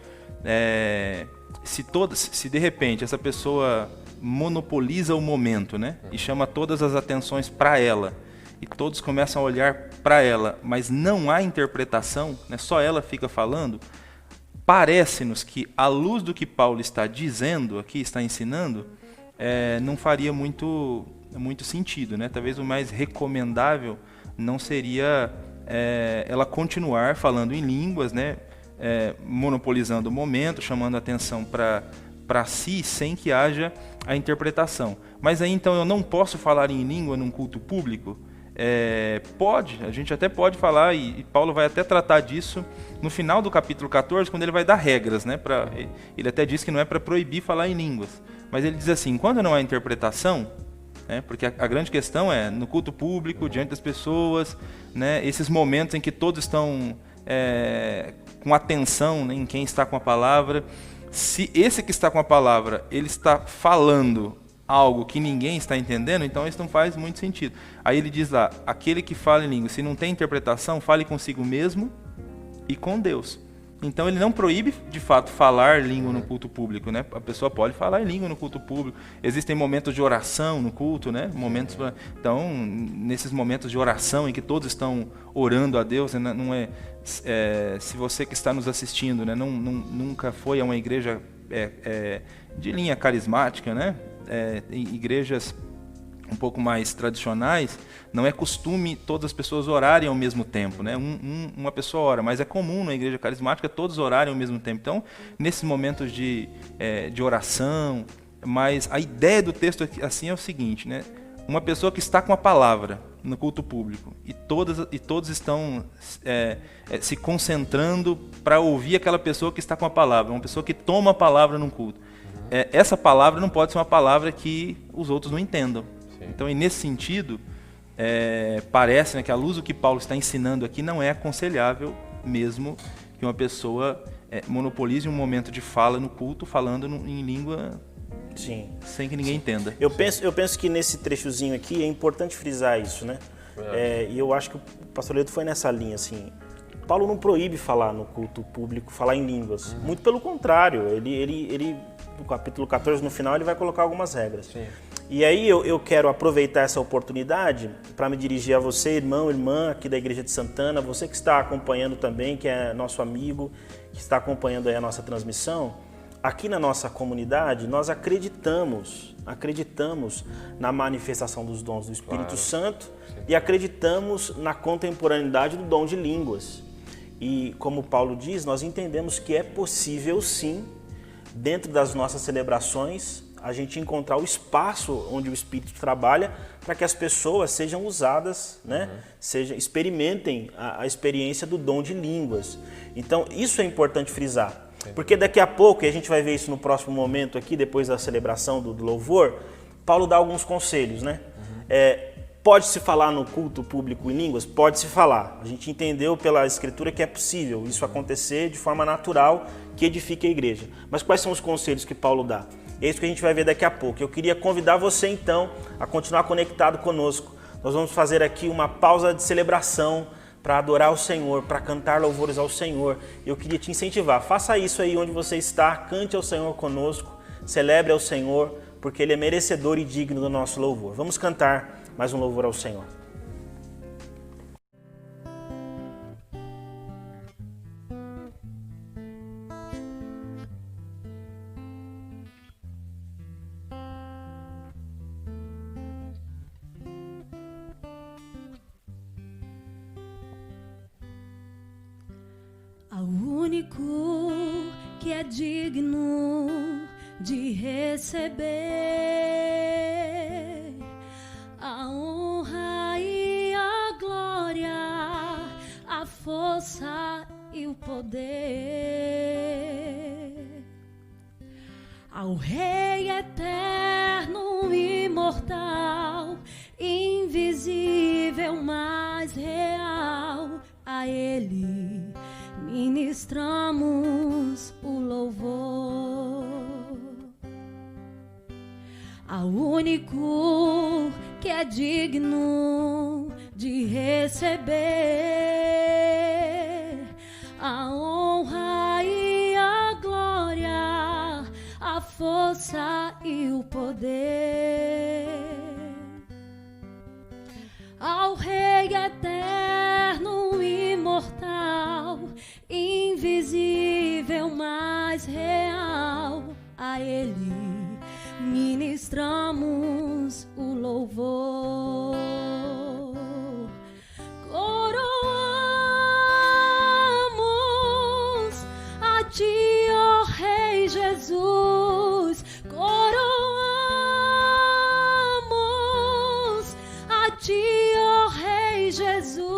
Se de repente essa pessoa monopoliza o momento, né, e chama todas as atenções para ela, e todos começam a olhar para ela, mas não há interpretação, né, só ela fica falando, parece-nos que, à luz do que Paulo está dizendo aqui, está ensinando, não faria muito sentido, né? Talvez o mais recomendável não seria ela continuar falando em línguas, né? Monopolizando o momento, chamando a atenção para si, sem que haja a interpretação. Mas aí então eu não posso falar em língua num culto público? A gente até pode falar, e Paulo vai até tratar disso no final do capítulo 14, quando ele vai dar regras, né? Ele até diz que não é para proibir falar em línguas, mas ele diz assim, quando não há interpretação, né, porque a grande questão é, no culto público, diante das pessoas, né, esses momentos em que todos estão com atenção, né, em quem está com a palavra, se esse que está com a palavra, ele está falando algo que ninguém está entendendo, então isso não faz muito sentido. Aí ele diz lá, aquele que fala em língua, se não tem interpretação, fale consigo mesmo e com Deus. Então ele não proíbe, de fato, falar língua no culto público, né? A pessoa pode falar em língua no culto público. Existem momentos de oração no culto, né? Então, nesses momentos de oração em que todos estão orando a Deus, né? Não é, se você que está nos assistindo, né? Nunca foi a uma igreja de linha carismática, né? Em igrejas um pouco mais tradicionais, não é costume todas as pessoas orarem ao mesmo tempo, né? Uma pessoa ora, mas é comum na igreja carismática todos orarem ao mesmo tempo. Então, nesses momentos de oração, mas a ideia do texto assim é o seguinte, né? Uma pessoa que está com a palavra no culto público e todos estão se concentrando para ouvir aquela pessoa que está com a palavra, uma pessoa que toma a palavra num culto. Essa palavra não pode ser uma palavra que os outros não entendam. Então, e nesse sentido, parece, né, que à luz do que Paulo está ensinando aqui, não é aconselhável mesmo que uma pessoa monopolize um momento de fala no culto, falando em língua sem que ninguém entenda. Eu penso que nesse trechozinho aqui é importante frisar isso, né? E eu acho que o pastor Leito foi nessa linha, assim. Paulo não proíbe falar no culto público, falar em línguas. Muito pelo contrário, ele no capítulo 14, no final, ele vai colocar algumas regras. Sim. E aí eu quero aproveitar essa oportunidade para me dirigir a você, irmão, irmã, aqui da Igreja de Santana, você que está acompanhando também, que é nosso amigo, que está acompanhando aí a nossa transmissão. Aqui na nossa comunidade, nós acreditamos na manifestação dos dons do Espírito Santo e acreditamos na contemporaneidade do dom de línguas. E como Paulo diz, nós entendemos que é possível sim, dentro das nossas celebrações, a gente encontrar o espaço onde o Espírito trabalha para que as pessoas sejam usadas, né? Experimentem a experiência do dom de línguas. Então, isso é importante frisar. Porque daqui a pouco, e a gente vai ver isso no próximo momento aqui, depois da celebração do louvor, Paulo dá alguns conselhos, né? Pode-se falar no culto público em línguas? Pode-se falar. A gente entendeu pela Escritura que é possível isso acontecer de forma natural, que edifique a igreja. Mas quais são os conselhos que Paulo dá? É isso que a gente vai ver daqui a pouco. Eu queria convidar você, então, a continuar conectado conosco. Nós vamos fazer aqui uma pausa de celebração para adorar o Senhor, para cantar louvores ao Senhor. Eu queria te incentivar. Faça isso aí onde você está. Cante ao Senhor conosco. Celebre ao Senhor, porque Ele é merecedor e digno do nosso louvor. Vamos cantar mais um louvor ao Senhor. Ao único que é digno de receber a honra e a glória, a força e o poder, ao Rei eterno, imortal, invisível, mas real, a Ele ministramos o louvor. Ao único que é digno de receber a honra e a glória, a força e o poder, ao Rei eterno, imortal, invisível, mas real, a Ele ministramos o louvor. Coroamos a Ti, ó Rei Jesus. Coroamos a Ti, ó Rei Jesus.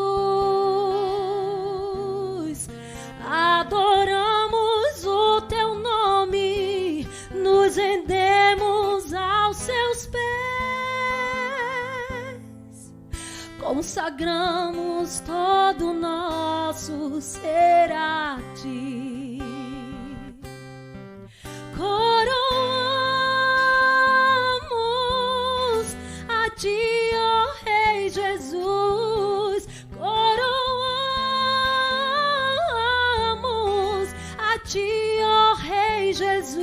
Adoramos o Teu nome, nos rendemos aos Seus pés, consagramos todo o nosso ser a Ti. Coroamos ti, ó Rei Jesus, coroamos. A ti, ó Rei Jesus,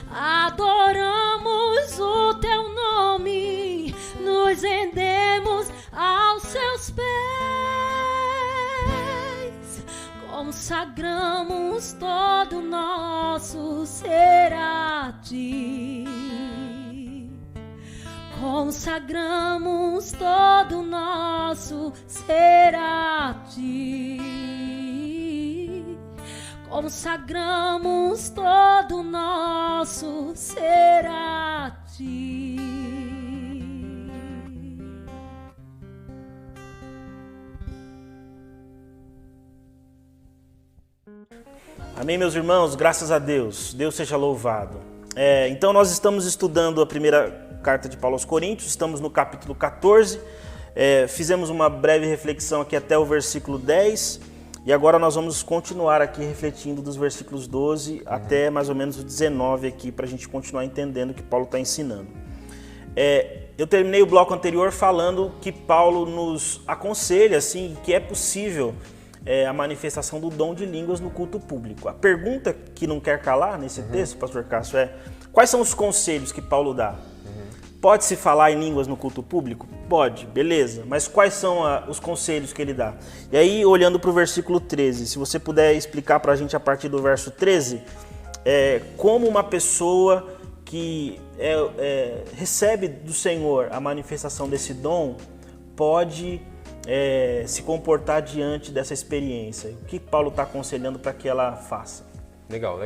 adoramos o teu nome, nos rendemos aos seus pés, consagramos todo nosso ser a ti, consagramos todo nosso ser a ti, consagramos todo nosso ser a ti. Amém, meus irmãos, graças a Deus, Deus seja louvado. Então nós estamos estudando a primeira carta de Paulo aos Coríntios, estamos no capítulo 14, fizemos uma breve reflexão aqui até o versículo 10, e agora nós vamos continuar aqui refletindo dos versículos 12 até mais ou menos o 19 aqui, para a gente continuar entendendo o que Paulo está ensinando. Eu terminei o bloco anterior falando que Paulo nos aconselha assim, que é possível a manifestação do dom de línguas no culto público. A pergunta que não quer calar nesse texto, pastor Cássio, é: quais são os conselhos que Paulo dá? Pode-se falar em línguas no culto público? Pode, beleza. Mas quais são os conselhos que ele dá? E aí, olhando para o versículo 13, se você puder explicar para a gente a partir do verso 13, como uma pessoa que recebe do Senhor a manifestação desse dom pode se comportar diante dessa experiência. O que Paulo está aconselhando para que ela faça? Legal.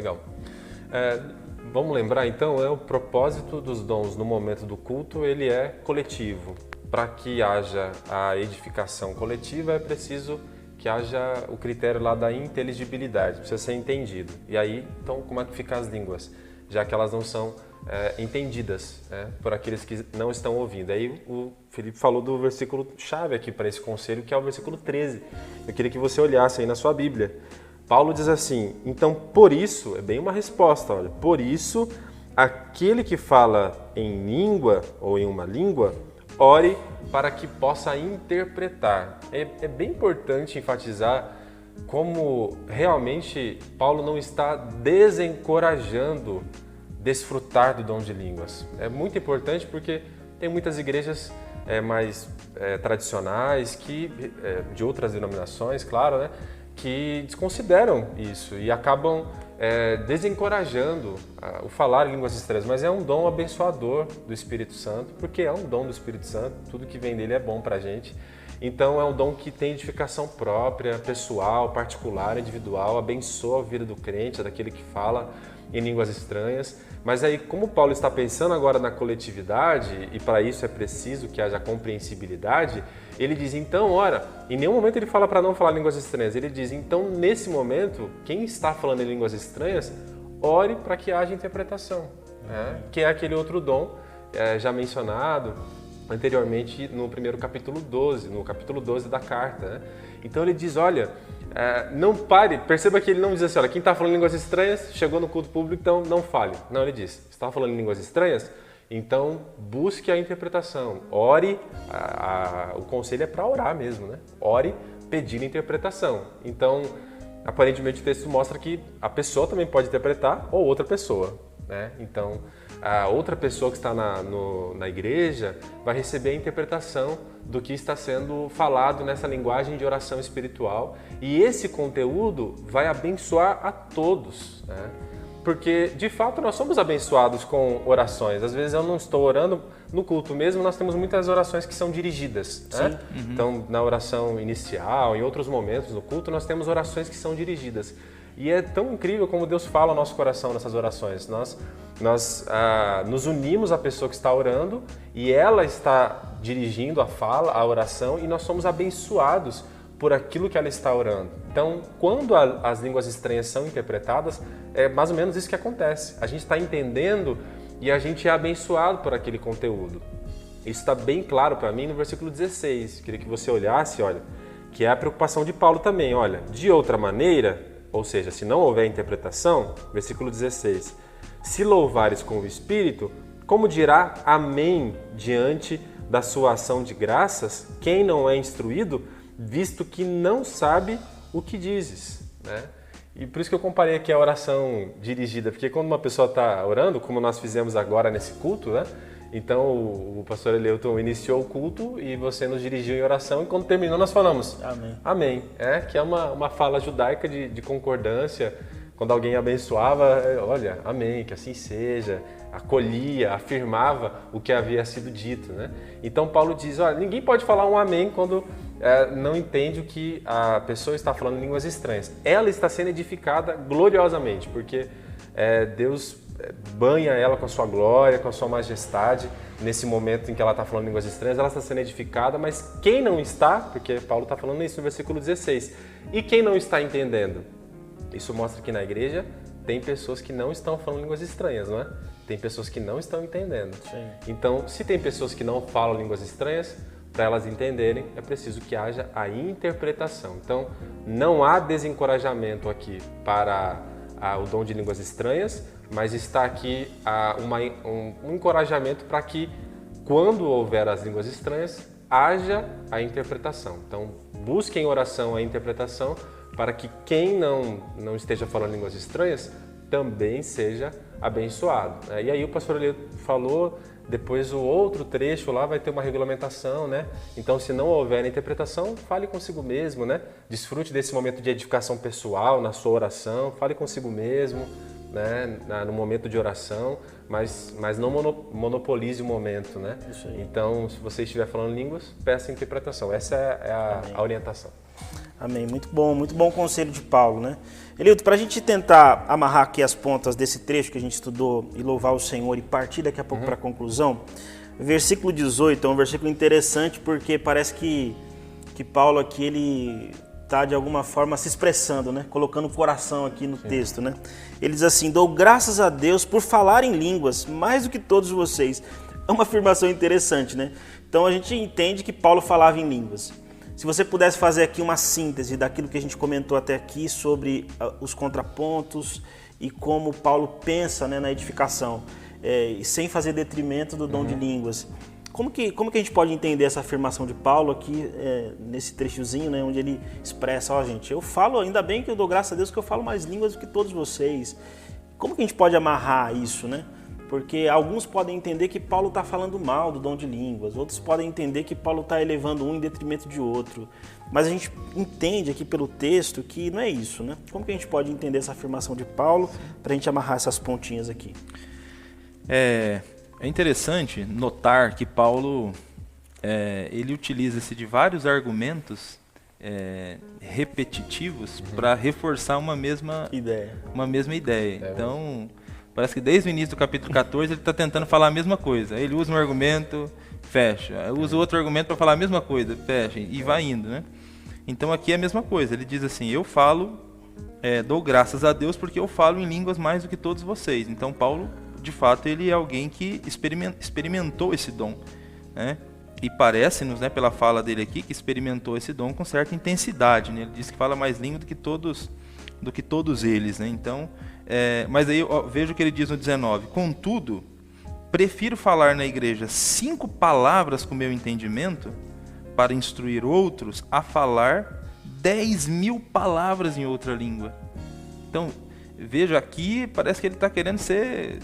Vamos lembrar então, o propósito dos dons no momento do culto, ele é coletivo. Para que haja a edificação coletiva é preciso que haja o critério lá da inteligibilidade, precisa ser entendido. E aí, então, como é que ficam as línguas? Já que elas não são entendidas por aqueles que não estão ouvindo. Aí o Felipe falou do versículo chave aqui para esse conselho, que é o versículo 13. Eu queria que você olhasse aí na sua Bíblia. Paulo diz assim: então, por isso, é bem uma resposta, olha, por isso, aquele que fala em língua ou em uma língua, ore para que possa interpretar. É bem importante enfatizar como realmente Paulo não está desencorajando desfrutar do dom de línguas. É muito importante porque tem muitas igrejas mais tradicionais, de outras denominações, claro, né, que desconsideram isso e acabam desencorajando o falar em línguas estranhas. Mas é um dom abençoador do Espírito Santo, porque é um dom do Espírito Santo, tudo que vem dele é bom pra gente. Então é um dom que tem edificação própria, pessoal, particular, individual, abençoa a vida do crente, daquele que fala em línguas estranhas. Mas aí, como Paulo está pensando agora na coletividade, e para isso é preciso que haja compreensibilidade, ele diz, então, ora, em nenhum momento ele fala para não falar línguas estranhas, ele diz, então, nesse momento, quem está falando em línguas estranhas, ore para que haja interpretação, que é aquele outro dom já mencionado anteriormente no primeiro capítulo 12, no capítulo 12 da carta. Então ele diz, olha, não pare, perceba que ele não diz assim, olha, quem está falando línguas estranhas, chegou no culto público, então não fale. Não, ele diz, você está falando línguas estranhas? Então busque a interpretação, ore, o conselho é para orar mesmo, né? Ore pedindo interpretação. Então, aparentemente o texto mostra que a pessoa também pode interpretar ou outra pessoa, né? Então, a outra pessoa que está na igreja vai receber a interpretação do que está sendo falado nessa linguagem de oração espiritual, e esse conteúdo vai abençoar a todos, né? Porque, de fato, nós somos abençoados com orações. Às vezes eu não estou orando, no culto mesmo nós temos muitas orações que são dirigidas, né? Então, na oração inicial, em outros momentos no culto, nós temos orações que são dirigidas. E é tão incrível como Deus fala ao nosso coração nessas orações. Nós nos unimos à pessoa que está orando e ela está dirigindo a fala, a oração, e nós somos abençoados por aquilo que ela está orando. Então, quando as línguas estranhas são interpretadas, é mais ou menos isso que acontece. A gente está entendendo e a gente é abençoado por aquele conteúdo. Isso está bem claro para mim no versículo 16. Queria que você olhasse, olha, que é a preocupação de Paulo também. Olha, de outra maneira, ou seja, se não houver interpretação, versículo 16, se louvares com o Espírito, Como dirá amém diante da sua ação de graças quem não é instruído, visto que não sabe o que dizes, né? E por isso que eu comparei aqui a oração dirigida, porque quando uma pessoa está orando, como nós fizemos agora nesse culto, né? Então o pastor Eleuton iniciou o culto e você nos dirigiu em oração, e quando terminou nós falamos Amém. Amém, que é uma fala judaica de concordância. Quando alguém abençoava, olha, amém, que assim seja, acolhia, afirmava o que havia sido dito, né? Então Paulo diz, olha, ninguém pode falar um amém quando não entende o que a pessoa está falando em línguas estranhas. Ela está sendo edificada gloriosamente, porque Deus banha ela com a sua glória, com a sua majestade. Nesse momento em que ela está falando línguas estranhas, ela está sendo edificada, mas quem não está, porque Paulo está falando isso no versículo 16, e quem não está entendendo? Isso mostra que na igreja tem pessoas que não estão falando línguas estranhas, não é? Tem pessoas que não estão entendendo. Sim. Então, se tem pessoas que não falam línguas estranhas, para elas entenderem, é preciso que haja a interpretação. Então, não há desencorajamento aqui para o dom de línguas estranhas, mas está aqui um encorajamento para que, quando houver as línguas estranhas, haja a interpretação. Então, busque em oração a interpretação para que quem não esteja falando línguas estranhas também seja abençoado. E aí o pastor Eleuton falou, depois o outro trecho lá vai ter uma regulamentação, né? Então, se não houver interpretação, fale consigo mesmo, né? Desfrute desse momento de edificação pessoal na sua oração, fale consigo mesmo, né? No momento de oração, mas não monopolize o momento, né? Isso aí. Então, se você estiver falando línguas, peça interpretação. Essa é a orientação. Amém. Muito bom conselho de Paulo, né? Eleuton, para a gente tentar amarrar aqui as pontas desse trecho que a gente estudou e louvar o Senhor e partir daqui a pouco para a conclusão, versículo 18 é um versículo interessante porque parece que Paulo aqui, ele está de alguma forma se expressando, né? Colocando o coração aqui no texto, né? Ele diz assim, dou graças a Deus por falar em línguas, mais do que todos vocês. É uma afirmação interessante, né? Então a gente entende que Paulo falava em línguas. Se você pudesse fazer aqui uma síntese daquilo que a gente comentou até aqui sobre os contrapontos e como Paulo pensa, né, na edificação, sem fazer detrimento do dom de línguas, como que a gente pode entender essa afirmação de Paulo aqui nesse trechozinho, né, onde ele expressa, gente, eu falo, ainda bem que eu dou graças a Deus que eu falo mais línguas do que todos vocês. Como que a gente pode amarrar isso, né? Porque alguns podem entender que Paulo está falando mal do dom de línguas, outros podem entender que Paulo está elevando um em detrimento de outro. Mas a gente entende aqui pelo texto que não é isso, né? Como que a gente pode entender essa afirmação de Paulo para a gente amarrar essas pontinhas aqui? É interessante notar que Paulo ele utiliza-se de vários argumentos repetitivos para reforçar uma mesma ideia. Então, parece que desde o início do capítulo 14 ele está tentando falar a mesma coisa. Ele usa um argumento, fecha. Usa outro argumento para falar a mesma coisa, fecha. E vai indo, né? Então aqui é a mesma coisa. Ele diz assim, eu falo, dou graças a Deus porque eu falo em línguas mais do que todos vocês. Então Paulo, de fato, ele é alguém que experimentou esse dom, né? E parece-nos, né, pela fala dele aqui, que experimentou esse dom com certa intensidade, né? Ele diz que fala mais língua do que todos eles, né? Então, mas aí veja o que ele diz no 19. Contudo, prefiro falar na igreja 5 palavras com meu entendimento para instruir outros a falar 10.000 palavras em outra língua. Então, veja aqui, parece que ele está querendo ser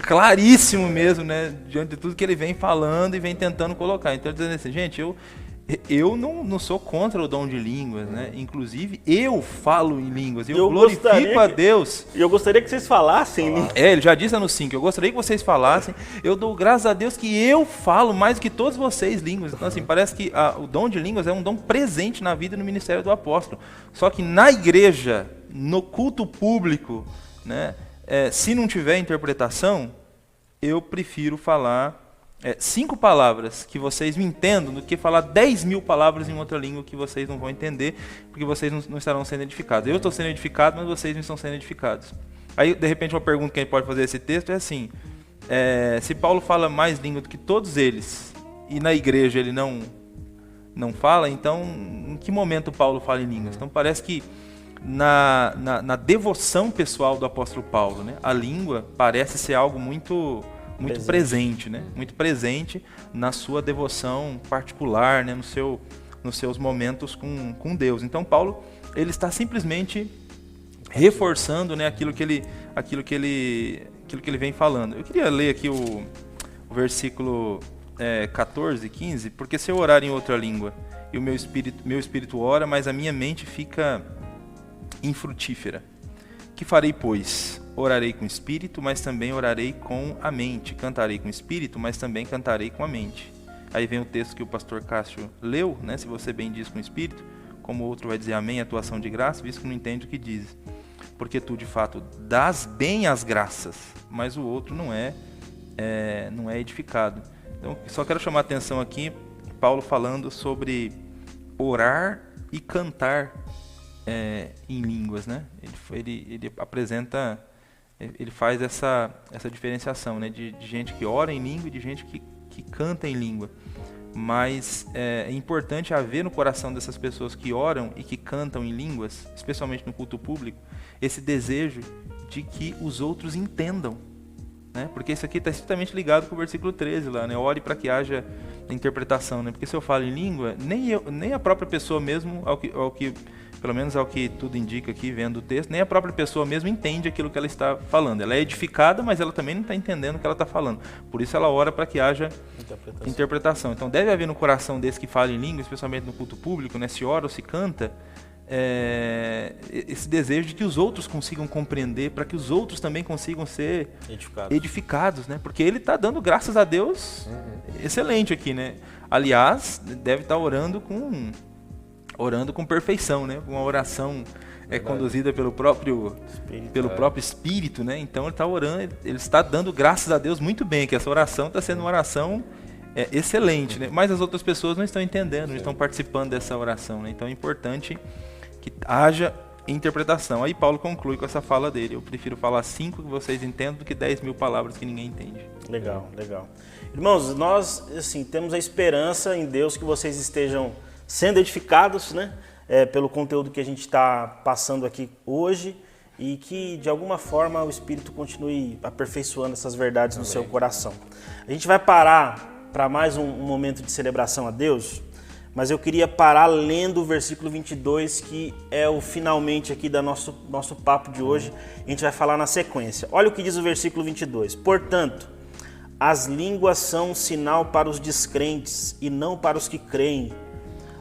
claríssimo mesmo, né? Diante de tudo que ele vem falando e vem tentando colocar. Então, ele dizendo assim, gente, eu não sou contra o dom de línguas, né? Inclusive, eu falo em línguas, eu glorifico a Deus. E eu gostaria que vocês falassem. Ele já disse no 5, eu gostaria que vocês falassem, eu dou graças a Deus que eu falo mais do que todos vocês línguas. Então, assim, parece que o dom de línguas é um dom presente na vida e no ministério do apóstolo. Só que na igreja, no culto público, né, se não tiver interpretação, eu prefiro falar 5 palavras que vocês me entendam do que falar 10.000 palavras em outra língua que vocês não vão entender, porque vocês não estarão sendo edificados. Eu estou sendo edificado, mas vocês não estão sendo edificados. Aí, de repente, uma pergunta que a gente pode fazer esse texto é assim, se Paulo fala mais língua do que todos eles, e na igreja ele não fala, então, em que momento Paulo fala em línguas? Então, parece que na devoção pessoal do apóstolo Paulo, né? A língua parece ser algo muito presente, né? Muito presente na sua devoção particular, né? Nos seus momentos com Deus. Então Paulo, ele está simplesmente reforçando, né, aquilo que ele vem falando. Eu queria ler aqui o versículo 14 e 15, porque se eu orar em outra língua e o meu espírito ora, mas a minha mente fica infrutífera. Que farei, pois? Orarei com o espírito, mas também orarei com a mente. Cantarei com o espírito, mas também cantarei com a mente. Aí vem o texto que o pastor Cássio leu, né? Se você bem diz com o espírito, como o outro vai dizer amém, atuação de graça, visto que não entende o que diz. Porque tu, de fato, dás bem as graças, mas o outro não é edificado. Então, só quero chamar a atenção aqui, Paulo falando sobre orar e cantar em línguas, né? Ele apresenta, ele faz essa diferenciação, né? De gente que ora em língua e de gente que canta em língua. Mas é importante haver no coração dessas pessoas que oram e que cantam em línguas, especialmente no culto público, esse desejo de que os outros entendam, né? Porque isso aqui está estritamente ligado com o versículo 13 lá, né? Ore para que haja interpretação, né? Porque se eu falo em língua, nem a própria pessoa mesmo, pelo menos ao que tudo indica aqui, vendo o texto, nem a própria pessoa mesmo entende aquilo que ela está falando. Ela é edificada, mas ela também não está entendendo o que ela está falando. Por isso ela ora para que haja interpretação. Então deve haver no coração desse que fala em língua, especialmente no culto público, né? Se ora ou se canta, esse desejo de que os outros consigam compreender, para que os outros também consigam ser edificados, né? Porque ele está dando graças a Deus excelente aqui, né? Aliás, deve estar orando com perfeição, né? Uma oração conduzida pelo próprio Espírito, né? Então ele está orando, ele está dando graças a Deus muito bem, que essa oração está sendo uma oração excelente, né? Mas as outras pessoas não estão entendendo, não estão participando dessa oração, né? Então é importante que haja interpretação. Aí Paulo conclui com essa fala dele: eu prefiro falar 5 que vocês entendam do que 10.000 palavras que ninguém entende. Legal. Irmãos, nós assim, temos a esperança em Deus que vocês estejam sendo edificados, né, pelo conteúdo que a gente está passando aqui hoje, e que de alguma forma o Espírito continue aperfeiçoando essas verdades no seu coração. A gente vai parar para mais um momento de celebração a Deus, mas eu queria parar lendo o versículo 22, que é o finalmente aqui do nosso papo de hoje. A gente vai falar na sequência. Olha o que diz o versículo 22. Portanto, as línguas são um sinal para os descrentes e não para os que creem.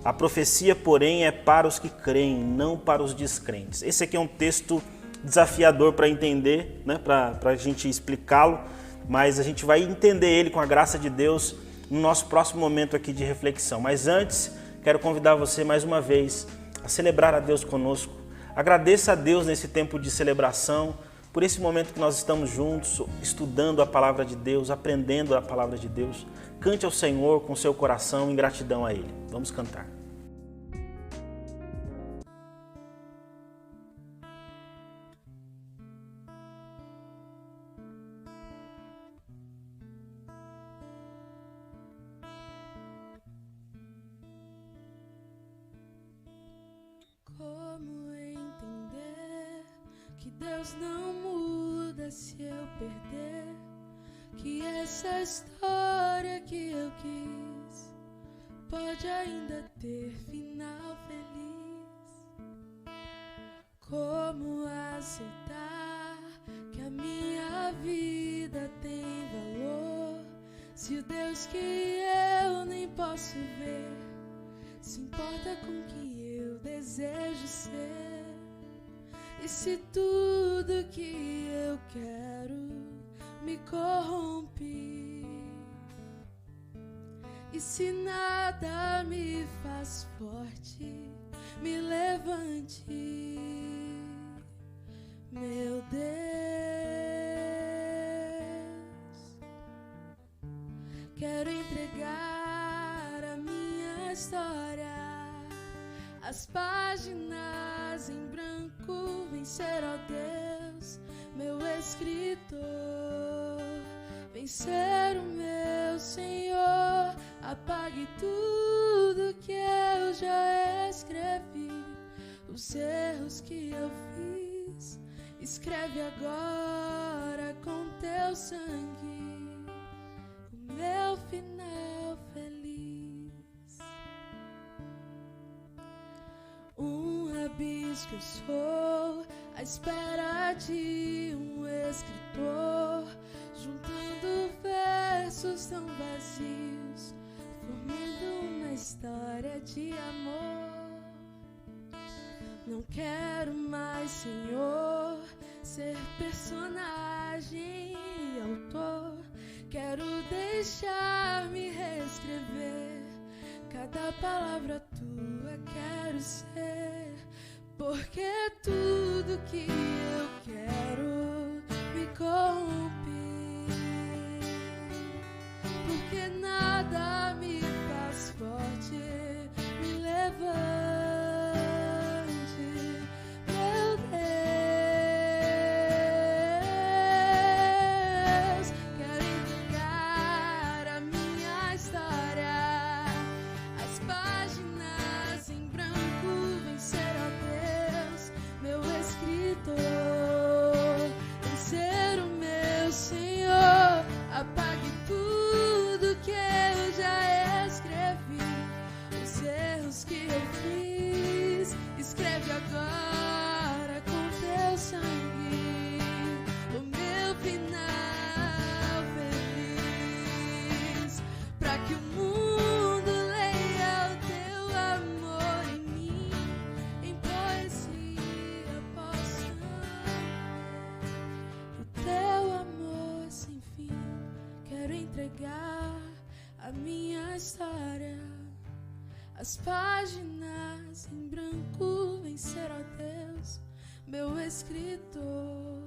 A profecia, porém, é para os que creem, não para os descrentes. Esse aqui é um texto desafiador para entender, né? Para a gente explicá-lo, mas a gente vai entender ele com a graça de Deus no nosso próximo momento aqui de reflexão. Mas antes, quero convidar você mais uma vez a celebrar a Deus conosco. Agradeça a Deus nesse tempo de celebração, por esse momento que nós estamos juntos, estudando a palavra de Deus, aprendendo a palavra de Deus. Cante ao Senhor com seu coração em gratidão a Ele. Vamos cantar. Como entender que Deus não muda se eu perder? Que essa história que eu quis pode ainda ter final feliz. Como aceitar que a minha vida tem valor, se o Deus que eu nem posso ver se importa com o que eu desejo ser? E se tudo que eu quero me corrompe, e se nada me faz forte, me levante, meu Deus. Quero entregar a minha história, as páginas em branco, vencer, ó Deus, meu escritor, vencer o meu Senhor. Apague tudo que eu já escrevi, os erros que eu fiz. Escreve agora com teu sangue o meu final feliz. Um rabisco eu sou, à espera de um escritor, juntando versos tão vazios, formando uma história de amor. Não quero mais, Senhor, ser personagem e autor. Quero deixar-me reescrever cada palavra tua, quero ser, porque tudo que eu quero me corrompe, porque nada me faz forte, me levante. Apague tudo que eu já escrevi, os erros que eu fiz. Escreve agora com teu sangue o meu final feliz, pra que o mundo leia o teu amor em mim, em poesia possa o teu amor sem fim. Quero entregar a minha história, as páginas em branco. Vencer, ó Deus, meu escritor.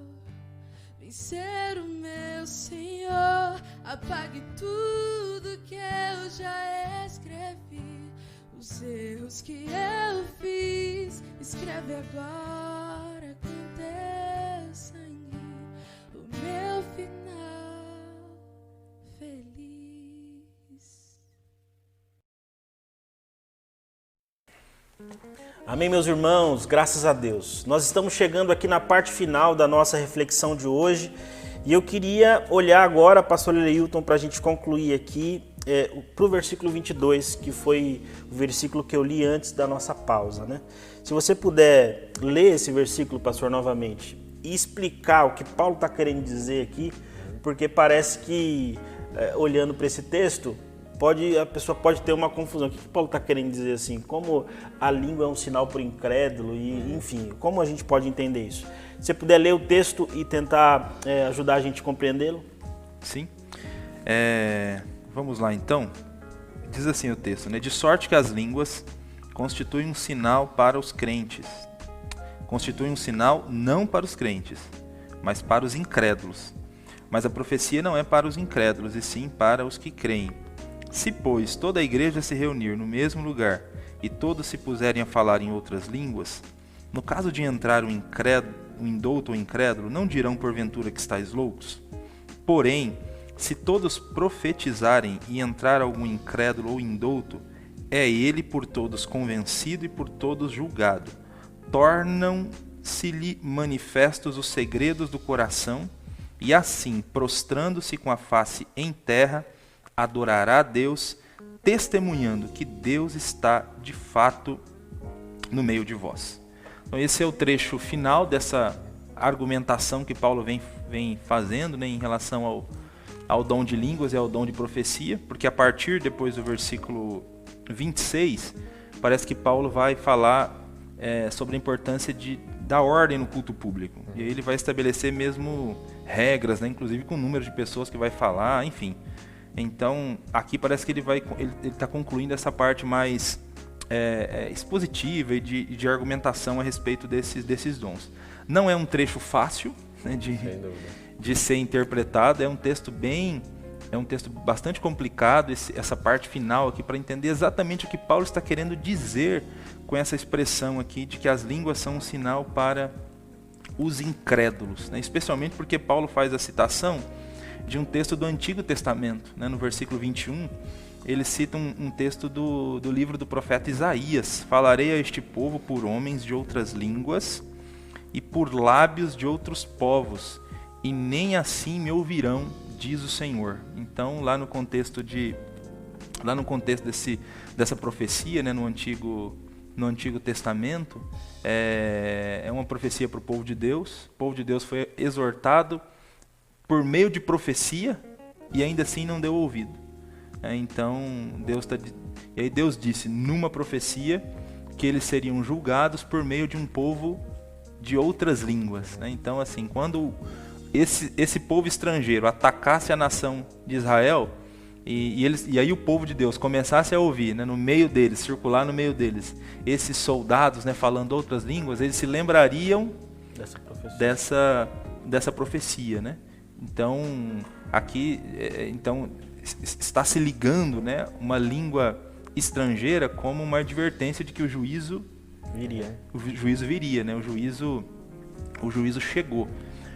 Vencer o meu Senhor. Apague tudo que eu já escrevi, os erros que eu fiz. Escreve agora com teu sangue o meu final feliz. Amém, meus irmãos, graças a Deus. Nós estamos chegando aqui na parte final da nossa reflexão de hoje e eu queria olhar agora, pastor Leilton, para a gente concluir aqui para o versículo 22, que foi o versículo que eu li antes da nossa pausa, né? Se você puder ler esse versículo, pastor, novamente e explicar o que Paulo está querendo dizer aqui, porque parece que, olhando para esse texto, a pessoa pode ter uma confusão. O que Paulo está querendo dizer assim? Como a língua é um sinal para o incrédulo e, enfim, como a gente pode entender isso? Se você puder ler o texto e tentar ajudar a gente a compreendê-lo. Sim. Vamos lá então. Diz assim o texto, né? De sorte que as línguas constituem um sinal para os crentes. Constituem um sinal não para os crentes, mas para os incrédulos. Mas a profecia não é para os incrédulos, e sim para os que creem. Se, pois, toda a igreja se reunir no mesmo lugar e todos se puserem a falar em outras línguas, no caso de entrar um indouto ou incrédulo, não dirão porventura que estáis loucos? Porém, se todos profetizarem e entrar algum incrédulo ou indouto, é ele por todos convencido e por todos julgado. Tornam-se-lhe manifestos os segredos do coração, e assim, prostrando-se com a face em terra, adorará a Deus, testemunhando que Deus está de fato no meio de vós. Então esse é o trecho final dessa argumentação que Paulo vem fazendo, né, em relação ao dom de línguas e ao dom de profecia, porque a partir depois do versículo 26, parece que Paulo vai falar sobre a importância da ordem no culto público. E aí ele vai estabelecer mesmo regras, né, inclusive com o número de pessoas que vai falar, enfim. Então, aqui parece que ele está concluindo essa parte mais expositiva e de argumentação a respeito desses dons. Não é um trecho fácil, né, de ser interpretado, é um texto bastante complicado, essa parte final aqui, para entender exatamente o que Paulo está querendo dizer com essa expressão aqui de que as línguas são um sinal para os incrédulos, né? Especialmente porque Paulo faz a citação de um texto do Antigo Testamento, né? No versículo 21, ele cita um texto do livro do profeta Isaías. Falarei a este povo por homens de outras línguas e por lábios de outros povos, e nem assim me ouvirão, diz o Senhor. Então, lá no contexto dessa profecia, né, no Antigo Testamento, é uma profecia para o povo de Deus. O povo de Deus foi exortado por meio de profecia e ainda assim não deu ouvido. Então, Deus disse numa profecia que eles seriam julgados por meio de um povo de outras línguas, né? Então, assim, quando esse povo estrangeiro atacasse a nação de Israel, e aí o povo de Deus começasse a ouvir, né, no meio deles, circular no meio deles, esses soldados, né, falando outras línguas, eles se lembrariam dessa profecia, né? Então, aqui está se ligando, né, uma língua estrangeira como uma advertência de que o juízo viria, né? O juízo chegou.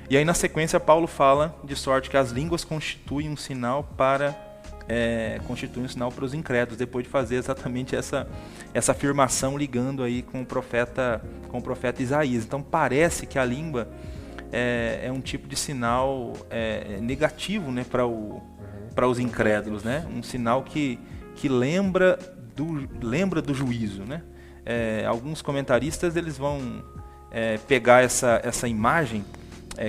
E aí na sequência Paulo fala de sorte que as línguas constituem um sinal para os incrédulos, depois de fazer exatamente essa afirmação ligando aí com o profeta Isaías. Então parece que a língua é um tipo de sinal negativo, né, para os incrédulos, né? Um sinal que lembra do juízo, né? Alguns comentaristas eles vão pegar essa imagem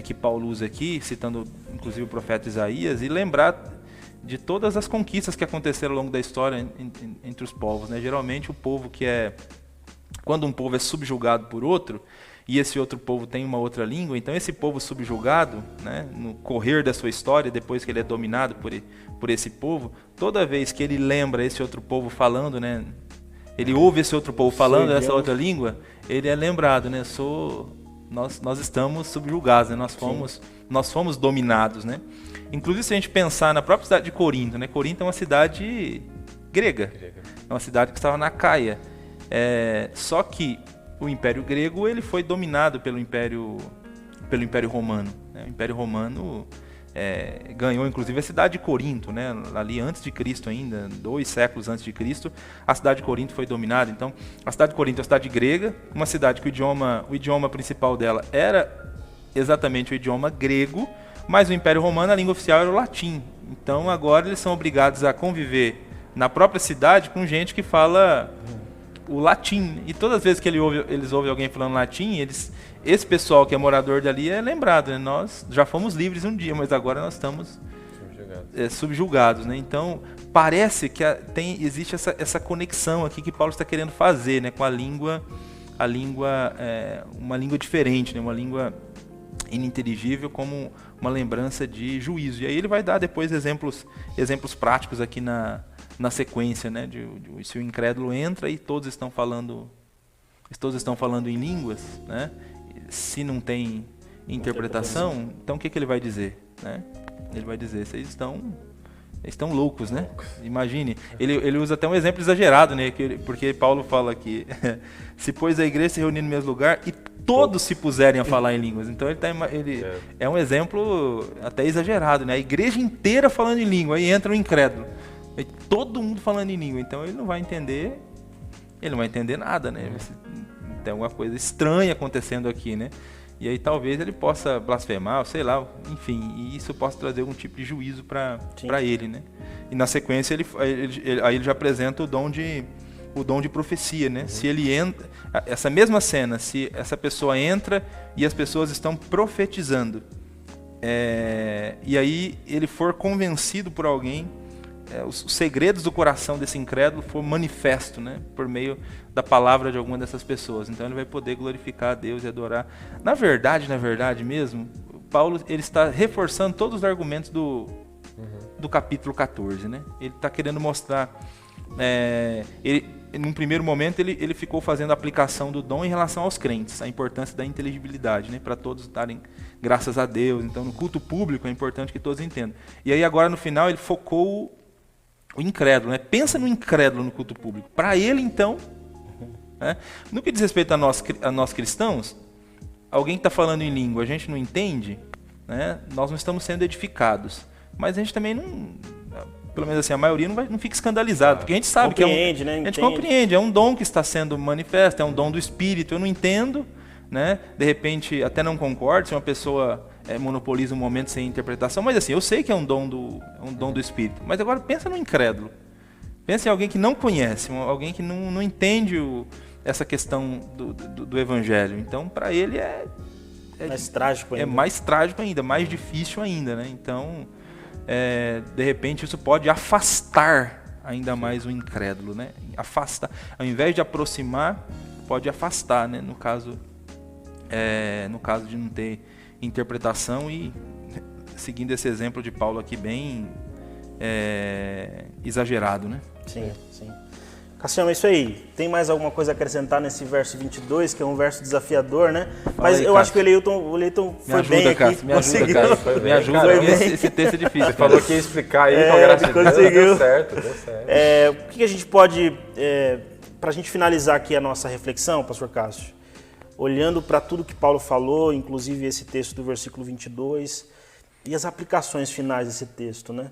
que Paulo usa aqui, citando inclusive o profeta Isaías, e lembrar de todas as conquistas que aconteceram ao longo da história entre os povos, né? Geralmente o povo quando um povo é subjugado por outro, e esse outro povo tem uma outra língua, então esse povo subjugado, né, no correr da sua história, depois que ele é dominado por esse povo, toda vez que ele lembra esse outro povo falando, né, ele ouve esse outro povo falando essa outra língua, ele é lembrado, né, nós estamos subjugados, né, nós fomos dominados, né. Inclusive se a gente pensar na própria cidade de Corinto, né, Corinto é uma cidade grega, é uma cidade que estava na Caia, só que o Império Grego ele foi dominado pelo Império Romano, né? O Império Romano ganhou inclusive a cidade de Corinto, né? Ali antes de Cristo ainda, 2 séculos antes de Cristo, a cidade de Corinto foi dominada. Então, a cidade de Corinto é uma cidade grega, uma cidade que o idioma principal dela era exatamente o idioma grego, mas o Império Romano, a língua oficial era o latim. Então, agora eles são obrigados a conviver na própria cidade com gente que fala o latim, e todas as vezes que eles ouvem alguém falando latim, esse pessoal que é morador dali é lembrado, né? Nós já fomos livres um dia, mas agora nós estamos subjugados, né? Então parece que existe essa conexão aqui que Paulo está querendo fazer, né, com a língua uma língua diferente, né, uma língua ininteligível, como uma lembrança de juízo. E aí ele vai dar depois exemplos práticos aqui na sequência, né, se o incrédulo entra e todos estão falando em línguas, né, se não tem interpretação, então o que ele vai dizer, né? Ele vai dizer, vocês estão loucos, né? Imagine, ele usa até um exemplo exagerado, né, porque Paulo fala que se pois a igreja se reunir no mesmo lugar e todos se puserem a falar em línguas. Então ele é um exemplo até exagerado, né? A igreja inteira falando em língua, aí entra um incrédulo. E todo mundo falando em língua, então ele não vai entender nada, né? Tem alguma coisa estranha acontecendo aqui, né? E aí talvez ele possa blasfemar, sei lá, enfim, e isso possa trazer algum tipo de juízo para ele, né? E na sequência ele já apresenta o dom de profecia, né? Se ele entra, essa mesma cena, se essa pessoa entra e as pessoas estão profetizando, e aí ele for convencido por alguém, os segredos do coração desse incrédulo for manifesto, né, por meio da palavra de alguma dessas pessoas. Então ele vai poder glorificar a Deus e adorar. Na verdade mesmo, Paulo ele está reforçando todos os argumentos do capítulo 14. Né? Ele está querendo mostrar... num primeiro momento ele ficou fazendo a aplicação do dom em relação aos crentes, a importância da inteligibilidade, né, para todos darem graças a Deus. Então no culto público é importante que todos entendam. E aí agora no final ele focou o incrédulo, né? Pensa no incrédulo no culto público. Para ele, então, né? No que diz respeito a nós cristãos, alguém que está falando em língua, a gente não entende, né? Nós não estamos sendo edificados. Mas a gente também não... pelo menos assim, a maioria não fica escandalizado, porque a gente sabe que Compreende, né? a gente Entende. compreende, é um dom que está sendo manifesto, é um dom do Espírito, eu não entendo, né? De repente até não concordo se uma pessoa monopoliza um momento sem interpretação, mas assim, eu sei que é um dom do Espírito, mas agora pensa no incrédulo, pensa em alguém que não conhece, alguém que não entende essa questão do Evangelho, então para ele Mais trágico ainda. é mais trágico ainda, mais difícil ainda, né? Então, de repente, isso pode afastar ainda mais o incrédulo, né? Afastar, ao invés de aproximar, pode afastar, né? No caso de não ter interpretação e seguindo esse exemplo de Paulo aqui bem exagerado, né? Sim, sim. Cassiano, é isso aí. Tem mais alguma coisa a acrescentar nesse verso 22, que é um verso desafiador, né? Mas aí, eu Cássio. acho que o Leilton foi bem aqui. Cássio, me ajuda, conseguiu. Cássio. Foi Me bem, ajuda, cara. porque esse texto é difícil. Você falou que ia explicar aí com a graça de Deus, conseguiu. deu certo, deu certo. O que a gente pode, para a gente finalizar aqui a nossa reflexão, pastor Cássio, olhando para tudo que Paulo falou, inclusive esse texto do versículo 22, e as aplicações finais desse texto, né?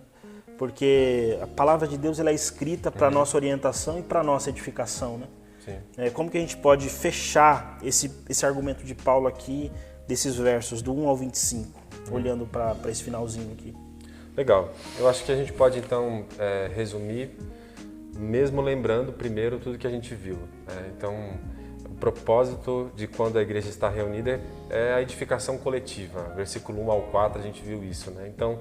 Porque a palavra de Deus ela é escrita para a nossa orientação e para a nossa edificação, né? Sim. Como que a gente pode fechar esse argumento de Paulo aqui, desses versos do 1 ao 25, olhando para esse finalzinho aqui? Legal. Eu acho que a gente pode, então, resumir, mesmo lembrando primeiro tudo que a gente viu. Então, o propósito de quando a igreja está reunida é a edificação coletiva. Versículo 1 ao 4 a gente viu isso, né? Então,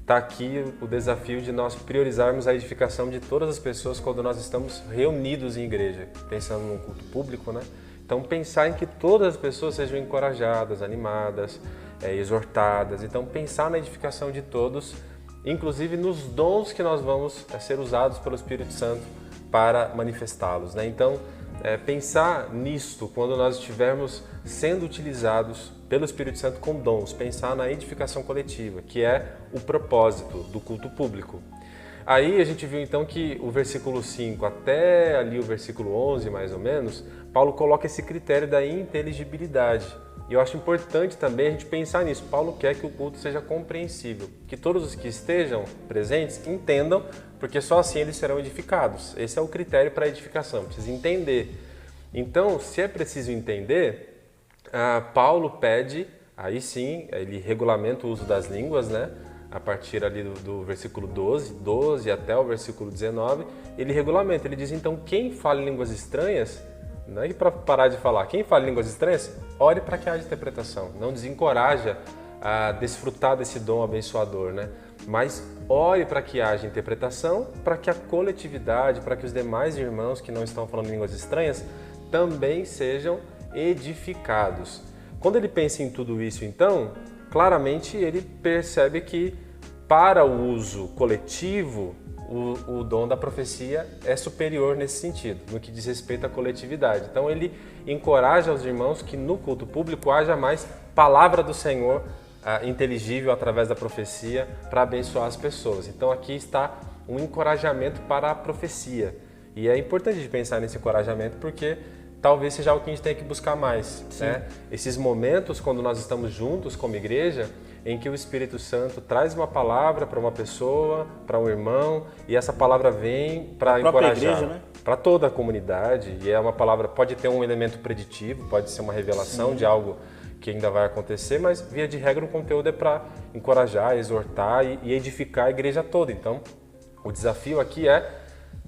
está aqui o desafio de nós priorizarmos a edificação de todas as pessoas quando nós estamos reunidos em igreja, pensando num culto público, né? Então, pensar em que todas as pessoas sejam encorajadas, animadas, exortadas. Então, pensar na edificação de todos, inclusive nos dons que nós vamos ser usados pelo Espírito Santo para manifestá-los, né? Então, pensar nisto quando nós estivermos sendo utilizados pelo Espírito Santo com dons, pensar na edificação coletiva, que é o propósito do culto público. Aí a gente viu então que o versículo 5 até ali o versículo 11, mais ou menos, Paulo coloca esse critério da inteligibilidade. E eu acho importante também a gente pensar nisso. Paulo quer que o culto seja compreensível, que todos os que estejam presentes entendam, porque só assim eles serão edificados. Esse é o critério para a edificação, precisa entender. Então, se é preciso entender, Paulo pede, aí sim, ele regulamenta o uso das línguas, né? A partir ali do versículo 12 até o versículo 19, ele regulamenta, ele diz então, quem fala em línguas estranhas, não é para parar de falar, quem fala em línguas estranhas, ore para que haja interpretação, não desencoraja a desfrutar desse dom abençoador, né? Mas ore para que haja interpretação, para que a coletividade, para que os demais irmãos que não estão falando línguas estranhas também sejam edificados. Quando ele pensa em tudo isso, então, claramente ele percebe que para o uso coletivo, o dom da profecia é superior nesse sentido, no que diz respeito à coletividade. Então ele encoraja os irmãos que no culto público haja mais palavra do Senhor inteligível através da profecia para abençoar as pessoas. Então aqui está um encorajamento para a profecia. E é importante de pensar nesse encorajamento porque talvez seja algo que a gente tenha que buscar mais, né? Esses momentos quando nós estamos juntos como igreja, em que o Espírito Santo traz uma palavra para uma pessoa, para um irmão, e essa palavra vem para encorajar, igreja, né? Para toda a comunidade, e é uma palavra, pode ter um elemento preditivo, pode ser uma revelação de algo que ainda vai acontecer, mas via de regra o conteúdo é para encorajar, exortar e edificar a igreja toda. Então, o desafio aqui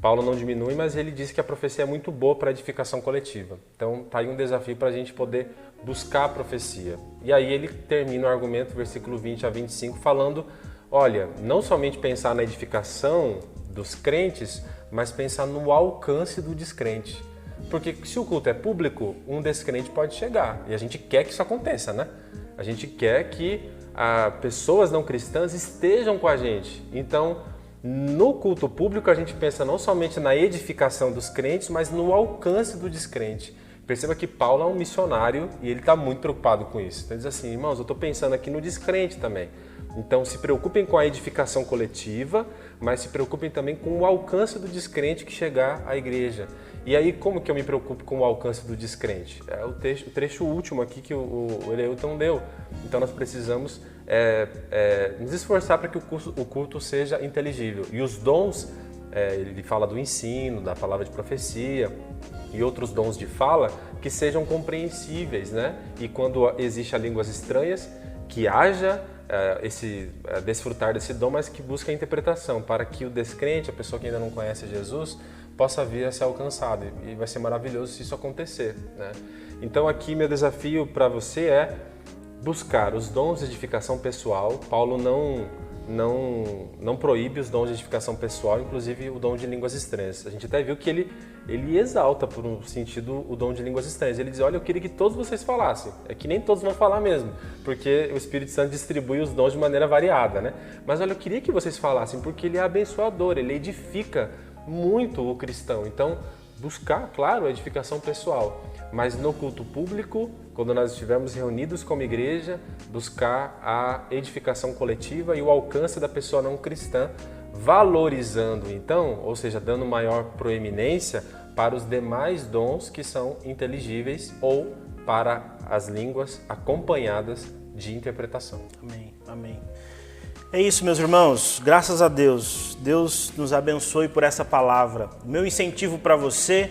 Paulo não diminui, mas ele diz que a profecia é muito boa para a edificação coletiva. Então, está aí um desafio para a gente poder buscar a profecia. E aí ele termina o argumento, versículo 20 a 25, falando, olha, não somente pensar na edificação dos crentes, mas pensar no alcance do descrente. Porque se o culto é público, um descrente pode chegar. E a gente quer que isso aconteça, né? A gente quer que pessoas não cristãs estejam com a gente. Então, no culto público, a gente pensa não somente na edificação dos crentes, mas no alcance do descrente. Perceba que Paulo é um missionário e ele está muito preocupado com isso. Então, ele diz assim, irmãos, eu estou pensando aqui no descrente também. Então, se preocupem com a edificação coletiva, mas se preocupem também com o alcance do descrente que chegar à igreja. E aí, como que eu me preocupo com o alcance do descrente? É o trecho último aqui que o Eleilton leu. Então, nós precisamos nos esforçar para que o culto seja inteligível. E os dons, ele fala do ensino, da palavra de profecia e outros dons de fala que sejam compreensíveis, né? E quando existe a línguas estranhas, que haja desfrutar desse dom, mas que busque a interpretação, para que o descrente, a pessoa que ainda não conhece Jesus, possa vir a ser alcançado. E vai ser maravilhoso se isso acontecer, né? Então aqui meu desafio para você é buscar os dons de edificação pessoal. Paulo não proíbe os dons de edificação pessoal, inclusive o dom de línguas estranhas. A gente até viu que ele exalta, por um sentido, o dom de línguas estranhas. Ele diz, olha, eu queria que todos vocês falassem. É que nem todos vão falar mesmo, porque o Espírito Santo distribui os dons de maneira variada, né? Mas olha, eu queria que vocês falassem, porque ele é abençoador, ele edifica muito o cristão. Então, buscar, claro, a edificação pessoal, mas no culto público, quando nós estivermos reunidos como igreja, buscar a edificação coletiva e o alcance da pessoa não cristã, valorizando então, ou seja, dando maior proeminência para os demais dons que são inteligíveis ou para as línguas acompanhadas de interpretação. Amém, amém. É isso, meus irmãos, graças a Deus. Deus nos abençoe por essa palavra. O meu incentivo para você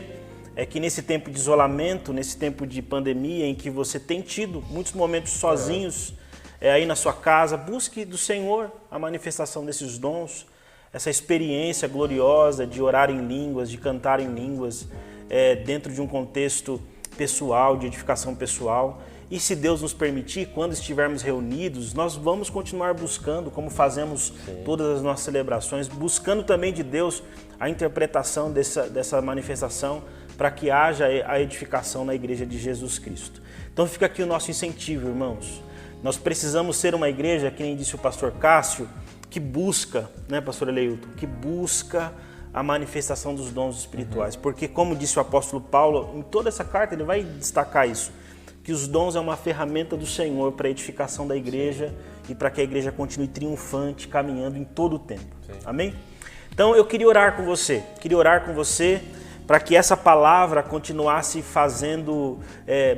é que nesse tempo de isolamento, nesse tempo de pandemia, em que você tem tido muitos momentos sozinhos aí na sua casa, busque do Senhor a manifestação desses dons, essa experiência gloriosa de orar em línguas, de cantar em línguas, dentro de um contexto pessoal, de edificação pessoal. E se Deus nos permitir, quando estivermos reunidos, nós vamos continuar buscando, como fazemos todas as nossas celebrações, buscando também de Deus a interpretação dessa manifestação, para que haja a edificação na igreja de Jesus Cristo. Então fica aqui o nosso incentivo, irmãos. Nós precisamos ser uma igreja, que nem disse o pastor Cássio, que busca, né, pastor Eleilton, que busca a manifestação dos dons espirituais. Porque, como disse o apóstolo Paulo, em toda essa carta ele vai destacar isso, que os dons é uma ferramenta do Senhor para a edificação da igreja e para que a igreja continue triunfante, caminhando em todo o tempo. Sim. Amém? Então eu queria orar com você, para que essa palavra continuasse fazendo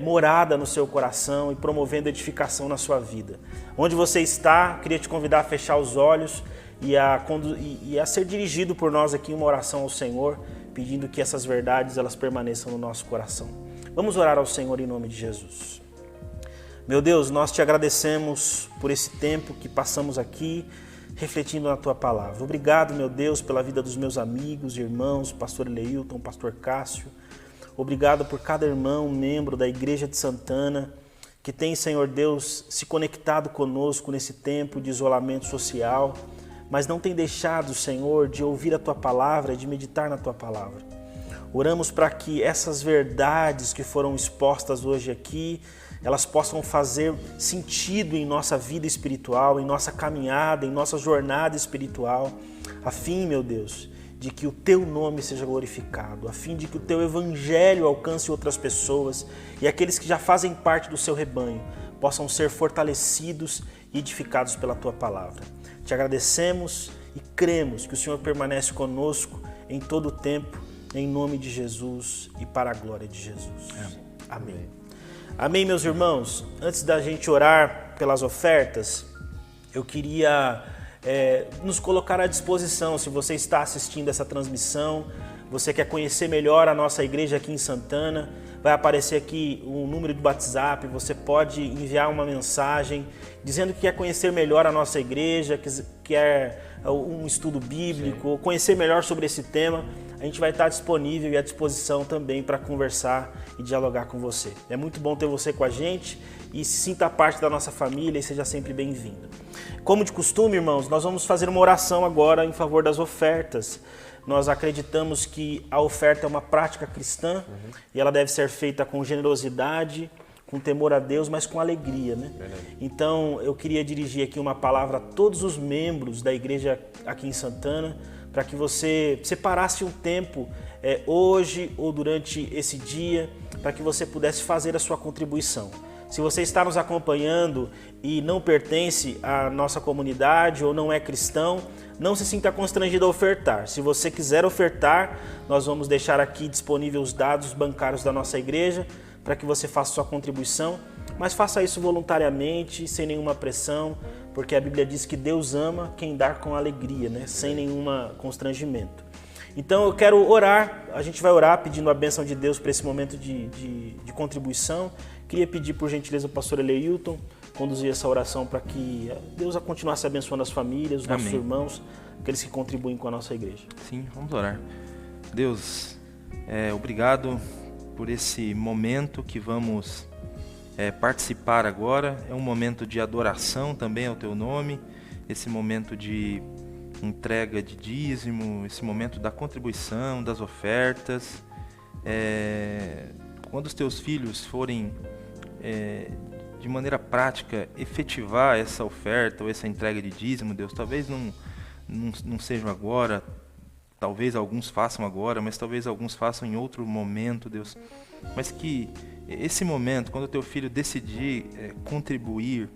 morada no seu coração e promovendo edificação na sua vida. Onde você está, queria te convidar a fechar os olhos e a ser dirigido por nós aqui em uma oração ao Senhor, pedindo que essas verdades elas permaneçam no nosso coração. Vamos orar ao Senhor em nome de Jesus. Meu Deus, nós te agradecemos por esse tempo que passamos aqui, refletindo na Tua Palavra. Obrigado, meu Deus, pela vida dos meus amigos, irmãos, pastor Eleilton, pastor Cássio. Obrigado por cada irmão, membro da Igreja de Santana, que tem, Senhor Deus, se conectado conosco nesse tempo de isolamento social, mas não tem deixado, Senhor, de ouvir a Tua Palavra e de meditar na Tua Palavra. Oramos para que essas verdades que foram expostas hoje aqui, elas possam fazer sentido em nossa vida espiritual, em nossa caminhada, em nossa jornada espiritual, a fim, meu Deus, de que o Teu nome seja glorificado, a fim de que o Teu Evangelho alcance outras pessoas e aqueles que já fazem parte do Seu rebanho possam ser fortalecidos e edificados pela Tua Palavra. Te agradecemos e cremos que o Senhor permanece conosco em todo o tempo, em nome de Jesus e para a glória de Jesus. Amém. Amém, meus irmãos. Antes da gente orar pelas ofertas, eu queria nos colocar à disposição. Se você está assistindo essa transmissão, você quer conhecer melhor a nossa igreja aqui em Santana, vai aparecer aqui um número de WhatsApp, você pode enviar uma mensagem dizendo que quer conhecer melhor a nossa igreja, que quer um estudo bíblico, ou conhecer melhor sobre esse tema. A gente vai estar disponível e à disposição também para conversar e dialogar com você. É muito bom ter você com a gente e se sinta parte da nossa família e seja sempre bem-vindo. Como de costume, irmãos, nós vamos fazer uma oração agora em favor das ofertas. Nós acreditamos que a oferta é uma prática cristã e ela deve ser feita com generosidade, com temor a Deus, mas com alegria, né? Então, eu queria dirigir aqui uma palavra a todos os membros da igreja aqui em Santana, para que você separasse um tempo hoje ou durante esse dia, para que você pudesse fazer a sua contribuição. Se você está nos acompanhando e não pertence à nossa comunidade ou não é cristão, não se sinta constrangido a ofertar. Se você quiser ofertar, nós vamos deixar aqui disponível os dados bancários da nossa igreja para que você faça sua contribuição mas faça isso voluntariamente, sem nenhuma pressão, porque a Bíblia diz que Deus ama quem dá com alegria, né? Sem nenhum constrangimento. Então eu quero orar, a gente vai orar pedindo a bênção de Deus para esse momento de contribuição. Queria pedir por gentileza o pastor Eleilton conduzir essa oração para que Deus continuasse abençoando as famílias, os nossos irmãos, aqueles que contribuem com a nossa igreja. Sim, vamos orar. Deus, obrigado por esse momento que vamos participar agora. É um momento de adoração também ao Teu nome, esse momento de entrega de dízimo, esse momento da contribuição, das ofertas. Quando os Teus filhos forem, de maneira prática, efetivar essa oferta ou essa entrega de dízimo, Deus, talvez não sejam agora, talvez alguns façam agora, mas talvez alguns façam em outro momento, Deus. Mas que esse momento, quando o Teu filho decidir contribuir,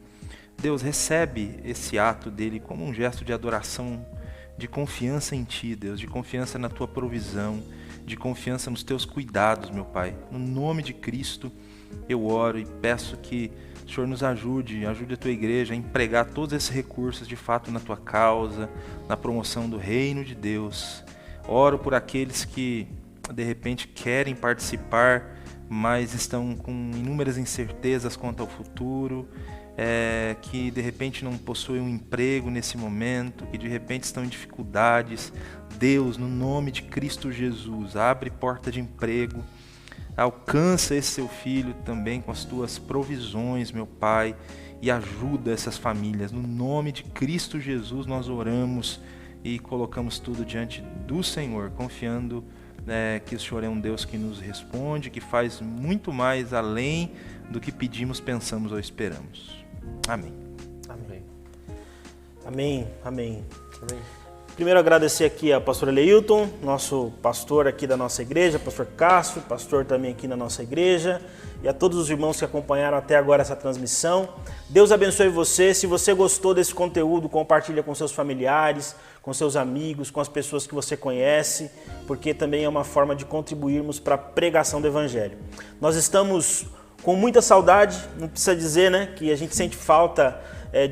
Deus, recebe esse ato dele como um gesto de adoração, de confiança em Ti, Deus, de confiança na Tua provisão, de confiança nos Teus cuidados, meu Pai. No nome de Cristo, eu oro e peço que o Senhor nos ajude a Tua igreja a empregar todos esses recursos de fato na Tua causa, na promoção do reino de Deus. Oro por aqueles que de repente querem participar, mas estão com inúmeras incertezas quanto ao futuro, que de repente não possuem um emprego nesse momento, que de repente estão em dificuldades. Deus, no nome de Cristo Jesus, abre porta de emprego, alcança esse Seu filho também com as Tuas provisões, meu Pai, e ajuda essas famílias. No nome de Cristo Jesus nós oramos e colocamos tudo diante do Senhor, confiando que o Senhor é um Deus que nos responde, que faz muito mais além do que pedimos, pensamos ou esperamos. Amém. Amém. Amém. Amém. Amém. Primeiro agradecer aqui a pastor Eleilton, nosso pastor aqui da nossa igreja, pastor Cássio, pastor também aqui na nossa igreja, e a todos os irmãos que acompanharam até agora essa transmissão. Deus abençoe você. Se você gostou desse conteúdo, compartilha com seus familiares, com seus amigos, com as pessoas que você conhece, porque também é uma forma de contribuirmos para a pregação do Evangelho. Nós estamos com muita saudade, não precisa dizer, né, que a gente sente falta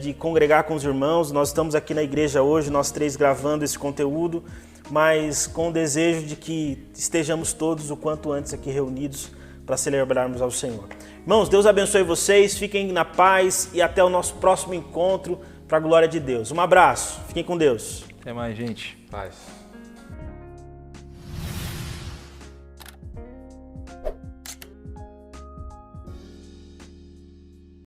de congregar com os irmãos. Nós estamos aqui na igreja hoje, nós três gravando esse conteúdo, mas com o desejo de que estejamos todos o quanto antes aqui reunidos para celebrarmos ao Senhor. Irmãos, Deus abençoe vocês, fiquem na paz e até o nosso próximo encontro para a glória de Deus. Um abraço, fiquem com Deus. Até mais, gente. Paz.